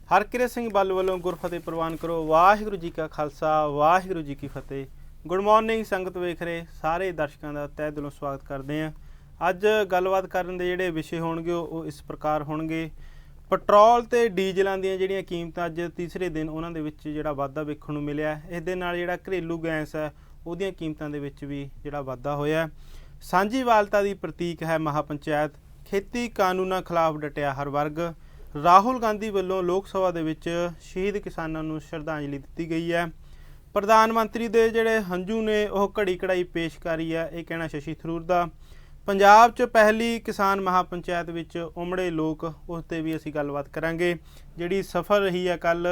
हरकिरत सिंह बल वालों गुरफतेह प्रवान करो। वाहिगुरू जी का खालसा वाहिगुरू जी की फतेह। गुड मॉर्निंग संगत वेख रहे सारे दर्शकों का तह दिलों स्वागत करते हैं। अज गलबात करन दे जिहड़े विषय होणगे वो इस प्रकार होणगे। पेट्रोल ते डीजलों दी जिहड़ियां कीमतां अज तीसरे दिन उन्हां दे विच जिहड़ा वाधा वेखण नूं मिलिया। इस दे नाल जिहड़ा घरेलू गैस है उहदियां कीमतां दे विच भी जिहड़ा वाधा होया। सांझीवालता दी प्रतीक है महापंचायत। खेती कानूनां खिलाफ डटिया हर वर्ग। राहुल गांधी वालों लोक सभा दे विच शहीद किसानां नूं श्रद्धांजलि दी गई है। प्रधानमंत्री दे जिहड़े हंझू ने वह घड़ी कढ़ाई पेश करी है, यह कहना शशि थरूर दा। पंजाब च पहली किसान महापंचायत विच उमड़े लोक, उस ते भी असीं गलबात करांगे। जिहड़ी सफल रही है कल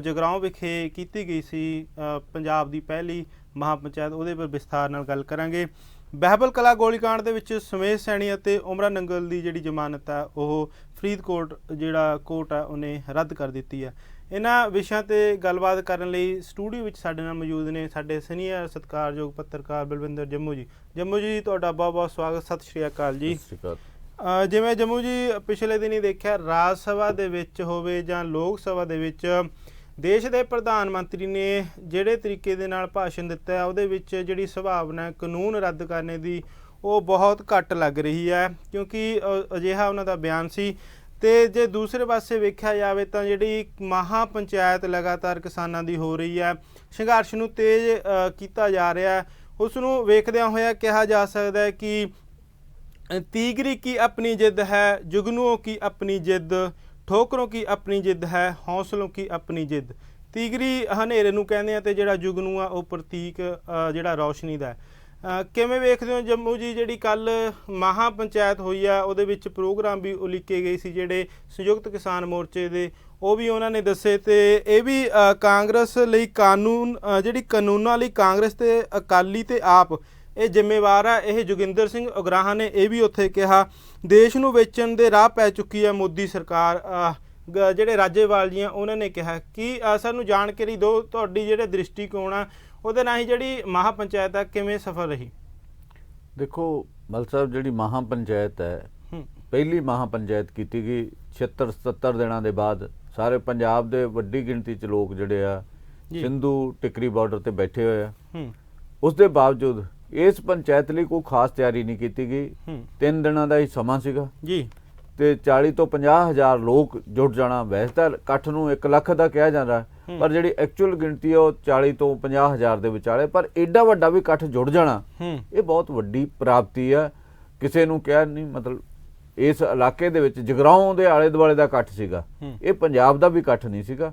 जगराओं विखे कीती गई सी पंजाब दी पहली महापंचायत, उहदे पर विस्तार नाल गल करांगे। बहबल कला गोलीकांड दे विच सुमेश सैनी अते उमरा नंगल दी जिहड़ी जमानत है वह फरीदकोट जिहड़ा कोर्ट है उन्हें रद्द कर दी है। इन्हां विषयां ते गलबात करन लई स्टूडियो विच साडे नाल मौजूद ने साडे सीनियर सत्कारयोग पत्रकार बलविंदर जम्मू जी। जम्मू जी तुहाडा बहुत बहुत स्वागत। सत श्री अकाल जी। जिवें जम्मू जी पिछले दिन ही देखिया राज सभा दे विच होवे जां लोक सभा दे विच देश के प्रधान मंत्री ने जिहड़े तरीके दे नाल भाषण दिता है उहदे विच जिहड़ी संभावना कानून रद्द करने की वो बहुत घट लग रही है, क्योंकि अजिहा उन्हां दा बयान सी। ते जे दूसरे पासे वेख्या जाए तो जिहड़ी महापंचायत लगातार किसानां दी हो रही है, संघर्ष नूं तेज कीता जा रहा है, उसनूं वेखदिआं होया कहा जा सकता है कि तीगरी की अपनी जिद है, जुगनुओं की अपनी जिद, ठोकरों की अपनी जिद है, हौसलों की अपनी जिद। तीगरी हनेरे नूं कहंदे आ ते जिहड़ा जुगनू आ वो प्रतीक जिहड़ा रोशनी दा है। किवें वेखदे हो जम्मू जी जिहड़ी कल महापंचायत होई आ उहदे विच प्रोग्राम भी उलीके गए सी जिहड़े संयुक्त किसान मोर्चे दे, वो भी उन्होंने दसे ते ये भी कांग्रेस लई कानून जिहड़ी कानूनां लई कांग्रेस ते अकाली ते आप ये जिम्मेवार है। यह जोगिंदर सिंह उगराहा ने यह भी उत्थे कहा देश नूं वेचण दे राह पै चुकी है मोदी सरकार। जिहड़े राजेवाल जी उन्होंने कहा कि सानूं जानकारी दो तुहाडी जिहड़े दृष्टिकोण आ ਉਹਦੇ ਨਾਲ ਹੀ ਜਿਹੜੀ महापंचायत है किवें सफल रही। देखो मल साहब जी महापंचायत है पहली महापंचायत की गई 76-77 दिनों के बाद सारे पंजाब के वड्डी गिणती च लोग जिहड़े आ सिंधु टिकरी बॉर्डर ते बैठे हुए आ। उसके बावजूद इस पंचायत लिए कोई खास तैयारी नहीं की गई। 3 दिनों का ही समा सीगा जी ते 40 तो 50 हज़ार लोग जुट जाना। वैसे तो इकट्ठ नूं 1 लाख का कहा जाता है, पर जिहड़ी एक्चुअल गिणती है 40 तो 50 हज़ार के विचाले, पर एडा वड्डा भी इकट्ठ जुट जाना ये बहुत वड्डी प्राप्ति है। किसी नूं कह नहीं मतलब इस इलाके दे विच जगराओं दे आले दुआले दा इकट्ठ सीगा, ये पंजाब दा भी इकट्ठ नहीं सीगा।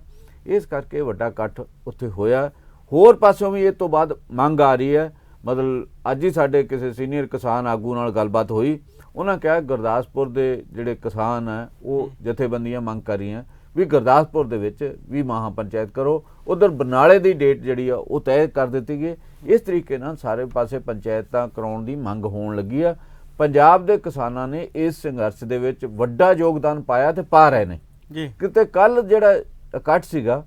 इस करके वड्डा इकट्ठ उत्थे होया। होर पासों भी इस तो बाद मंग आ रही है। मतलब अज ही साडे किसी सीनियर किसान आगू नाल गलबात हुई, उन्होंने कहा गुरदासपुर के जिहड़े किसान है वो जथेबंदियां मंग कर रही हैं भी गुरदासपुर दे विच भी महापंचायत करो। उधर बरनाले की डेट जिहड़ी आ वो तय कर दी गई। इस तरीके नाल सारे पासे पंचायतां कराउण दी मंग होण लगी है। पंजाब के किसानां ने इस संघर्ष दे विच वड्डा योगदान पाया ते पा रहे ने जी। किते कल जिहड़ा इकट्ठ सीगा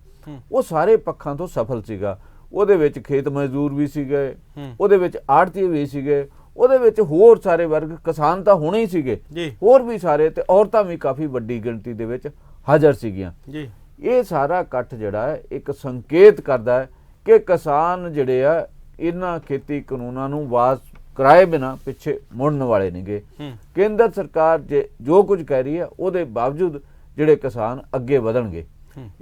वो सारे पक्षां तो सफल सीगा। ਉਹਦੇ ਵਿੱਚ खेत मजदूर भी सीगे, ਉਹਦੇ ਵਿੱਚ ਆੜਤੀ भी सीगे, ਉਹਦੇ ਵਿੱਚ होर सारे वर्ग किसान तो होने ही सीगे, होर भी सारे ते औरतां भी काफ़ी वड्डी गिणती दे विच हाज़र सीगियां जी। ये सारा इकट्ठ जिहड़ा है एक संकेत करदा है कि किसान जिहड़े आ इन्हां खेती कानूनां नूं वास कराए बिना पिछे मुड़न वाले नहीं गे। केंद्र सरकार जो कुछ कह रही है ਉਹਦੇ बावजूद जिहड़े किसान अगे वधणगे।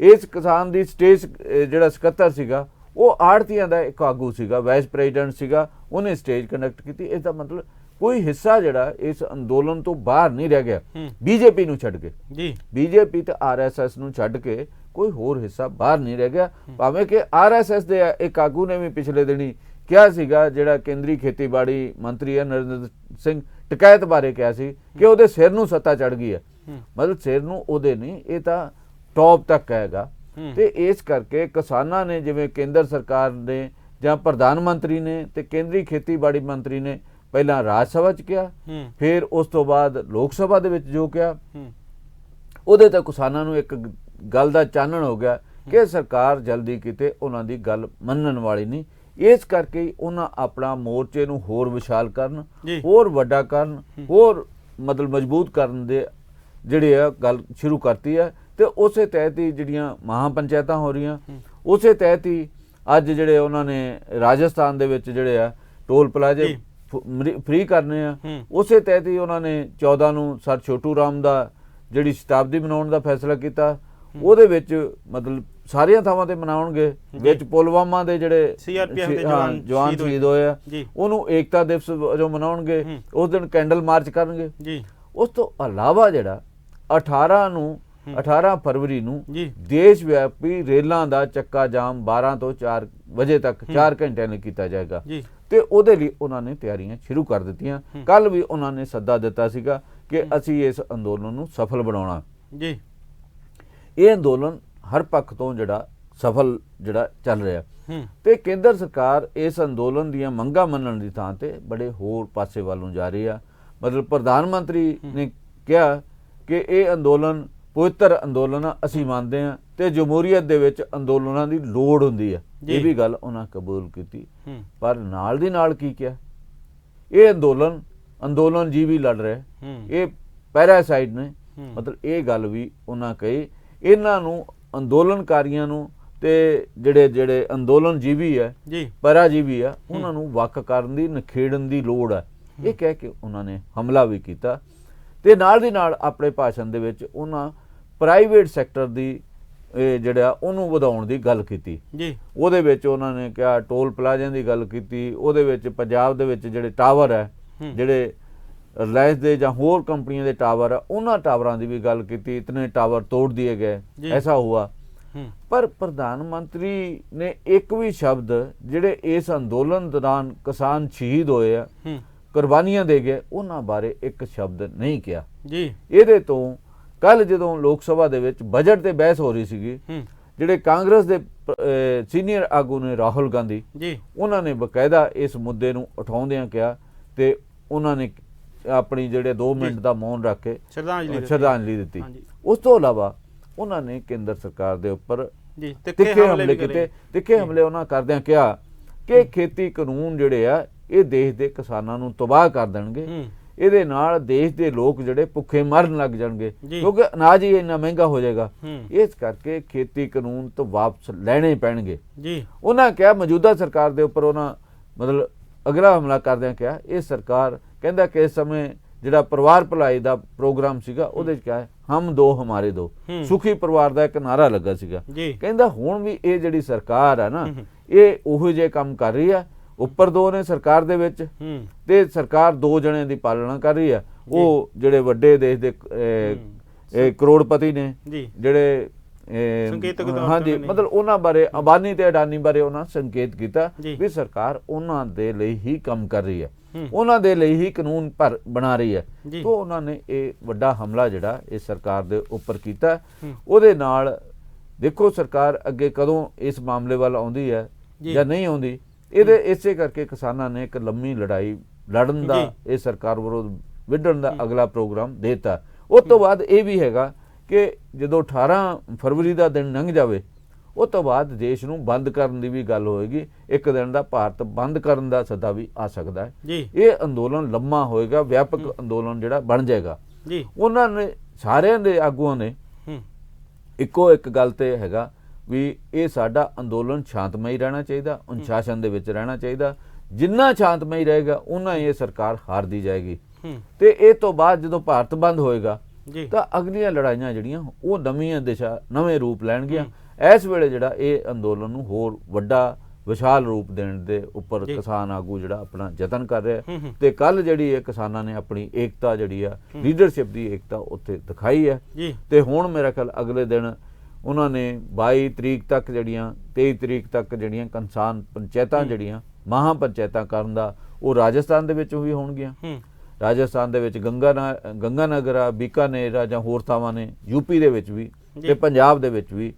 इस किसान दी स्टेज जिहड़ा सकत्तर सीगा वो आड़तियां दा एक आगू सीगा, वाइस प्रेजिडेंट सीगा, उन्हें स्टेज कंडक्ट की। इसका मतलब कोई हिस्सा जिहड़ा इस अंदोलन तो बाहर नहीं रह गया। बीजेपी नूं छड्ड के जी, बीजेपी ते आरएसएस नूं छड्ड के कोई होर हिस्सा बाहर नहीं रह गया। भावें कि आरएसएस दे एक आगू ने भी पिछले दिनी कहा सीगा जिहड़ा केंद्रीय खेतीबाड़ी मंत्री है नरेंद्र सिंह टकैत बारे कहा सी कि उहदे सिर नूं सत्ता चढ़ गई है। मतलब सिर नूं उहदे नहीं, ये तां टॉप तक हैगा। ते इस करके किसानां ने जिवें केंद्र सरकार ने जां प्रधानमंत्री ने ते केंद्रीय खेतीबाड़ी मंत्री ने पहला राज सभा च कहा, फिर उस तो बाद लोक सभा दे विच जो कहा उहदे ते किसानां नूं एक गल दा चानण हो गया कि सरकार जल्दी किते उन्हां दी गल मन्नण वाली नहीं। इस करके उन्हां अपना मोर्चे नूं होर विशाल करन, होर वड्डा करन, होर मतलब मजबूत करन दे जिहड़ी गल शुरू करती है ਤੇ ਉਸੇ ਤਹਿਤ ਹੀ ਜਿਹੜੀਆਂ ਮਹਾਪੰਚਾਇਤਾਂ ਹੋ ਰਹੀਆਂ, ਉਸੇ ਤਹਿਤ ਹੀ ਅੱਜ ਜਿਹੜੇ ਉਹਨਾਂ ਨੇ ਰਾਜਸਥਾਨ ਦੇ ਵਿੱਚ ਜਿਹੜੇ ਆ ਟੋਲ ਪਲਾਜ਼ੇ ਫ੍ਰੀ ਕਰਨੇ ਆ, ਉਸੇ ਤਹਿਤ ਹੀ ਉਹਨਾਂ ਨੇ 14 ਨੂੰ ਸਰ ਛੋਟੂ ਰਾਮ ਦਾ ਜਿਹੜੀ ਸ਼ਤਾਬਦੀ ਮਨਾਉਣ ਦਾ ਫੈਸਲਾ ਕੀਤਾ। ਉਹਦੇ ਵਿੱਚ ਮਤਲਬ ਸਾਰੀਆਂ ਥਾਵਾਂ ਤੇ ਮਨਾਉਣਗੇ, ਵਿੱਚ ਪੁਲਵਾਮਾ ਦੇ ਜਿਹੜੇ ਜਵਾਨ ਸ਼ਹੀਦ ਹੋਏ ਆ ਉਹਨੂੰ ਏਕਤਾ ਦਿਵਸ ਵਜੋਂ ਮਨਾਉਣਗੇ, ਉਸ ਦਿਨ ਕੈਂਡਲ ਮਾਰਚ ਕਰਨਗੇ। ਉਸ ਤੋਂ ਇਲਾਵਾ ਜਿਹੜਾ 18 ਫਰਵਰੀ ਨੂੰ ਦੇਸ਼ ਵਿਆਪੀ ਰੇਲਾਂ ਦਾ ਚੱਕਾ ਜਾਮ 12 ਤੋਂ 4 ਵਜੇ ਤੱਕ 4 ਘੰਟਿਆਂ ਲਈ ਕੀਤਾ ਜਾਏਗਾ ਤੇ ਉਹਦੇ ਲਈ ਉਹਨਾਂ ਨੇ ਤਿਆਰੀਆਂ ਸ਼ੁਰੂ ਕਰ ਦਿੱਤੀਆਂ। ਕੱਲ ਵੀ ਉਹਨਾਂ ਨੇ ਸੱਦਾ ਦਿੱਤਾ ਸੀਗਾ ਕਿ ਅਸੀਂ ਇਸ ਅੰਦੋਲਨ ਨੂੰ ਸਫਲ ਬਣਾਉਣਾ। ਇਹ ਅੰਦੋਲਨ ਹਰ ਪੱਖ ਤੋਂ ਜਿਹੜਾ ਸਫਲ ਜਿਹੜਾ ਚੱਲ ਰਿਹਾ ਤੇ ਕੇਂਦਰ ਸਰਕਾਰ ਇਸ ਅੰਦੋਲਨ ਦੀਆਂ ਮੰਗਾਂ ਮੰਨਣ ਦੀ ਥਾਂ ਤੇ ਬੜੇ ਹੋਰ ਪਾਸੇ ਵੱਲ ਨੂੰ ਜਾ ਰਹੀ ਆ। ਮਤਲਬ ਪ੍ਰਧਾਨ ਮੰਤਰੀ ਨੇ ਕਿਹਾ ਕਿ ਇਹ ਅੰਦੋਲਨ ਪਵਿੱਤਰ ਅੰਦੋਲਨ ਆ, ਅਸੀਂ ਮੰਨਦੇ ਹਾਂ ਤੇ ਜਮਹੂਰੀਅਤ ਦੇ ਵਿੱਚ ਅੰਦੋਲਨਾਂ ਦੀ ਲੋੜ ਹੁੰਦੀ ਆ, ਇਹ ਵੀ ਗੱਲ ਉਹਨਾਂ ਕਬੂਲ ਕੀਤੀ। ਪਰ ਨਾਲ ਦੀ ਨਾਲ ਕੀ ਕਿਹਾ, ਇਹ ਅੰਦੋਲਨ ਜੀਵੀ ਲੜ ਰਿਹਾ, ਇਹ ਪੈਰਾਸਾਈਡ ਨੇ। ਮਤਲਬ ਇਹ ਗੱਲ ਵੀ ਉਹਨਾਂ ਕਹੀ, ਇਹਨਾਂ ਨੂੰ ਅੰਦੋਲਨਕਾਰੀਆਂ ਨੂੰ ਤੇ ਜਿਹੜੇ ਅੰਦੋਲਨ ਜੀਵੀ ਹੈ ਪੈਰਾਜੀਵੀ ਆ ਉਹਨਾਂ ਨੂੰ ਵੱਖ ਕਰਨ ਦੀ ਨਖੇੜਨ ਦੀ ਲੋੜ ਹੈ, ਇਹ ਕਹਿ ਕੇ ਉਹਨਾਂ ਨੇ ਹਮਲਾ ਵੀ ਕੀਤਾ। ਤੇ ਨਾਲ ਦੀ ਨਾਲ ਆਪਣੇ ਭਾਸ਼ਣ ਦੇ ਵਿੱਚ ਉਹਨਾਂ ਪ੍ਰਾਈਵੇਟ ਸੈਕਟਰ ਦੀ ਜਿਹੜਾ ਉਹਨੂੰ ਵਧਾਉਣ ਦੀ ਗੱਲ ਕੀਤੀ। ਉਹਦੇ ਵਿੱਚ ਉਹਨਾਂ ਨੇ ਕਿਹਾ ਟੋਲ ਪਲਾਜ਼ਿਆਂ ਦੀ ਗੱਲ ਕੀਤੀ, ਉਹਦੇ ਵਿੱਚ ਪੰਜਾਬ ਦੇ ਵਿੱਚ ਜਿਹੜੇ ਟਾਵਰ ਹੈ, ਜਿਹੜੇ ਰਿਲਾਇੰਸ ਦੇ ਜਾਂ ਹੋਰ ਕੰਪਨੀਆਂ ਦੇ ਟਾਵਰ ਆ, ਉਹਨਾਂ ਟਾਵਰਾਂ ਦੀ ਵੀ ਗੱਲ ਕੀਤੀ। ਇਤਨੇ ਟਾਵਰ ਤੋੜ ਦਿਏ ਗਏ, ਐਸਾ ਹੁਆ। ਪਰ ਪ੍ਰਧਾਨ ਮੰਤਰੀ ਨੇ ਇੱਕ ਵੀ ਸ਼ਬਦ ਜਿਹੜੇ ਇਸ ਅੰਦੋਲਨ ਦੌਰਾਨ ਕਿਸਾਨ ਸ਼ਹੀਦ ਹੋਏ ਆ, ਕੁਰਬਾਨੀਆਂ ਦੇ ਗਏ, ਉਹਨਾਂ ਬਾਰੇ ਇੱਕ ਸ਼ਬਦ ਨਹੀਂ ਕਿਹਾ। ਇਹਦੇ ਤੋਂ ਕੱਲ ਜਦੋਂ ਲੋਕ ਸਭਾ ਦੇ ਵਿੱਚ ਬਜਟ ਤੇ ਬਹਿਸ ਹੋ ਰਹੀ ਸੀਗੀ, ਜਿਹੜੇ ਕਾਂਗਰਸ ਦੇ ਸੀਨੀਅਰ ਆਗੂ ਨੇ ਰਾਹੁਲ ਗਾਂਧੀ, ਉਹਨਾਂ ਨੇ ਬਕਾਇਦਾ ਇਸ ਮੁੱਦੇ ਨੂੰ ਉਠਾਉਂਦਿਆਂ ਕਿਹਾ ਤੇ ਉਹਨਾਂ ਨੇ ਆਪਣੀ ਜਿਹੜੇ 2 ਮਿੰਟ ਦਾ ਮੌਨ ਰੱਖ ਕੇ ਸ਼ਰਧਾਂਜਲੀ ਦਿੱਤੀ। ਉਸ ਤੋਂ ਇਲਾਵਾ ਉਹਨਾਂ ਨੇ ਕੇਂਦਰ ਸਰਕਾਰ ਦੇ ਉੱਪਰ ਤਿੱਖੇ ਹਮਲੇ ਕੀਤੇ। ਤਿੱਖੇ ਹਮਲੇ ਉਹਨਾਂ ਕਰਦਿਆਂ ਕਿਹਾ ਕਿ ਖੇਤੀ ਕਾਨੂੰਨ ਜਿਹੜੇ ਆ ਇਹ ਦੇਸ਼ ਦੇ ਕਿਸਾਨਾਂ ਨੂੰ ਤਬਾਹ ਕਰ ਦੇਣਗੇ, ਇਹਦੇ ਨਾਲ ਦੇਸ਼ ਦੇ ਲੋਕ ਜਿਹੜੇ ਭੁੱਖੇ ਮਰਨ ਲੱਗ ਜਾਣਗੇ ਕਿਉਂਕਿ ਅਨਾਜ ਹੀ ਇੰਨਾ ਮਹਿੰਗਾ ਹੋ ਜਾਏਗਾ। ਇਸ ਕਰਕੇ ਖੇਤੀ ਕਾਨੂੰਨ ਤੋਂ ਵਾਪਸ ਲੈਣੇ ਪੈਣਗੇ। ਉਹਨਾਂ ਕਿਹਾ ਮੌਜੂਦਾ ਸਰਕਾਰ ਦੇ ਉੱਪਰ ਉਹਨਾਂ ਮਤਲਬ ਅਗਲਾ ਹਮਲਾ ਕਰਦਿਆਂ ਕਿਹਾ ਇਹ ਸਰਕਾਰ ਕਹਿੰਦਾ ਕਿ ਇਸ ਸਮੇਂ ਜਿਹੜਾ ਪਰਿਵਾਰ ਭਲਾਈ ਦਾ ਪ੍ਰੋਗਰਾਮ ਸੀਗਾ ਉਹਦੇ 'ਚ ਕਿਹਾ ਹੈ ਹਮ ਦੋ ਹਮਾਰੇ ਦੋ, ਸੁਖੀ ਪਰਿਵਾਰ ਦਾ ਇੱਕ ਨਾਰਾ ਲੱਗਾ ਸੀਗਾ। ਕਹਿੰਦਾ ਹੁਣ ਵੀ ਇਹ ਜਿਹੜੀ ਸਰਕਾਰ ਹੈ ਨਾ ਇਹ ਉਹੋ ਜਿਹੇ ਕੰਮ ਕਰ ਰਹੀ ਆ। ਉੱਪਰ 2 ਨੇ ਸਰਕਾਰ ਦੇ ਵਿੱਚ ਤੇ ਸਰਕਾਰ 2 ਜਣਿਆਂ ਦੀ ਪਾਲਣਾ ਕਰ ਰਹੀ ਆ। ਉਹ ਜਿਹੜੇ ਵੱਡੇ ਦੇਸ਼ ਦੇ ਕਰੋੜਪਤੀ ਨੇ ਜਿਹੜੇ ਹਾਂਜੀ ਮਤਲਬ ਉਹਨਾਂ ਬਾਰੇ ਅੰਬਾਨੀ ਤੇ ਅਡਾਨੀ ਬਾਰੇ ਉਹਨਾਂ ਸੰਕੇਤ ਕੀਤਾ ਵੀ ਸਰਕਾਰ ਉਹਨਾਂ ਦੇ ਲਈ ਹੀ ਕੰਮ ਕਰ ਰਹੀ ਹੈ, ਉਹਨਾਂ ਦੇ ਲਈ ਹੀ ਕਾਨੂੰਨ ਬਣਾ ਰਹੀ ਹੈ। ਤਾਂ ਉਹਨਾਂ ਨੇ ਇਹ ਵੱਡਾ ਹਮਲਾ ਜਿਹੜਾ ਇਹ ਸਰਕਾਰ ਦੇ ਉੱਪਰ ਕੀਤਾ। ਉਹਦੇ ਨਾਲ ਦੇਖੋ ਸਰਕਾਰ ਅੱਗੇ ਕਦੋਂ ਇਸ ਮਾਮਲੇ ਵੱਲ ਆਉਂਦੀ ਹੈ ਜਾਂ ਨਹੀਂ ਆਉਂਦੀ, ਇਹਦੇ ਇਸੇ ਕਰਕੇ ਕਿਸਾਨਾਂ ਨੇ ਇੱਕ ਲੰਮੀ ਲੜਾਈ ਲੜਨ ਦਾ ਇਹ ਸਰਕਾਰ ਵਿਰੋਧ ਵਿੱਢਣ ਦਾ ਅਗਲਾ ਪ੍ਰੋਗਰਾਮ ਦੇਤਾ। ਉਸ ਤੋਂ ਬਾਅਦ ਇਹ ਵੀ ਹੈਗਾ ਕਿ ਜਦੋਂ 18 ਫਰਵਰੀ ਦਾ ਦਿਨ ਲੰਘ ਜਾਵੇ ਉਸ ਤੋਂ ਬਾਅਦ ਦੇਸ਼ ਨੂੰ ਬੰਦ ਕਰਨ ਦੀ ਵੀ ਗੱਲ ਹੋਏਗੀ। ਇੱਕ ਦਿਨ ਦਾ ਭਾਰਤ ਬੰਦ ਕਰਨ ਦਾ ਸੱਦਾ ਵੀ ਆ ਸਕਦਾ ਹੈ। ਇਹ ਅੰਦੋਲਨ ਲੰਮਾ ਹੋਏਗਾ, ਵਿਆਪਕ ਅੰਦੋਲਨ ਜਿਹੜਾ ਬਣ ਜਾਏਗਾ। ਉਹਨਾਂ ਨੇ ਸਾਰਿਆਂ ਦੇ ਆਗੂਆਂ ਨੇ ਇੱਕੋ ਇੱਕ ਗੱਲ ਤੇ ਹੈਗਾ ਵੀ ਇਹ ਸਾਡਾ ਅੰਦੋਲਨ ਸ਼ਾਂਤਮਈ ਰਹਿਣਾ ਚਾਹੀਦਾ, ਅਨੁਸ਼ਾਸਨ ਦੇ ਵਿੱਚ ਰਹਿਣਾ ਚਾਹੀਦਾ। ਜਿੰਨਾ ਸ਼ਾਂਤਮਈ ਰਹੇਗਾ ਉਹਨਾਂ ਹੀ ਇਹ ਸਰਕਾਰ ਹਾਰਦੀ ਜਾਏਗੀ। ਤੇ ਇਹ ਤੋਂ ਬਾਅਦ ਜਦੋਂ ਭਾਰਤ ਬੰਦ ਹੋਏਗਾ ਤਾਂ ਅਗਲੀਆਂ ਲੜਾਈਆਂ ਜਿਹੜੀਆਂ ਉਹ ਨਵੀਆਂ ਦਿਸ਼ਾ ਨਵੇਂ ਰੂਪ ਲੈਣਗੀਆਂ। ਇਸ ਵੇਲੇ ਜਿਹੜਾ ਇਹ ਅੰਦੋਲਨ ਨੂੰ ਹੋਰ ਵੱਡਾ ਵਿਸ਼ਾਲ ਰੂਪ ਦੇਣ ਦੇ ਉੱਪਰ ਕਿਸਾਨ ਆਗੂ ਜਿਹੜਾ ਆਪਣਾ ਯਤਨ ਕਰ ਰਿਹਾ ਤੇ ਕੱਲ ਜਿਹੜੀ ਇਹ ਕਿਸਾਨਾਂ ਨੇ ਆਪਣੀ ਏਕਤਾ ਜਿਹੜੀ ਆ ਲੀਡਰਸ਼ਿਪ ਦੀ ਏਕਤਾ ਉੱਥੇ ਦਿਖਾਈ ਹੈ। ਤੇ ਹੁਣ ਮੇਰਾ ਖਿਆਲ ਅਗਲੇ ਦਿਨ ਉਹਨਾਂ ਨੇ 22 ਤਰੀਕ ਤੱਕ ਜਿਹੜੀਆਂ 23 ਤਰੀਕ ਤੱਕ ਜਿਹੜੀਆਂ ਕਿਸਾਨ ਪੰਚਾਇਤਾਂ ਜਿਹੜੀਆਂ ਮਹਾ ਪੰਚਾਇਤਾਂ ਕਰਨ ਦਾ ਉਹ ਰਾਜਸਥਾਨ ਦੇ ਵਿੱਚ ਵੀ ਹੋਣਗੀਆਂ। ਰਾਜਸਥਾਨ ਦੇ ਵਿੱਚ ਗੰਗਾਨਗਰ ਆ, ਬੀਕਾਨੇਰ ਆ ਜਾਂ ਹੋਰ ਥਾਵਾਂ ਨੇ, ਯੂਪੀ ਦੇ ਵਿੱਚ ਵੀ ਤੇ ਪੰਜਾਬ ਦੇ ਵਿੱਚ ਵੀ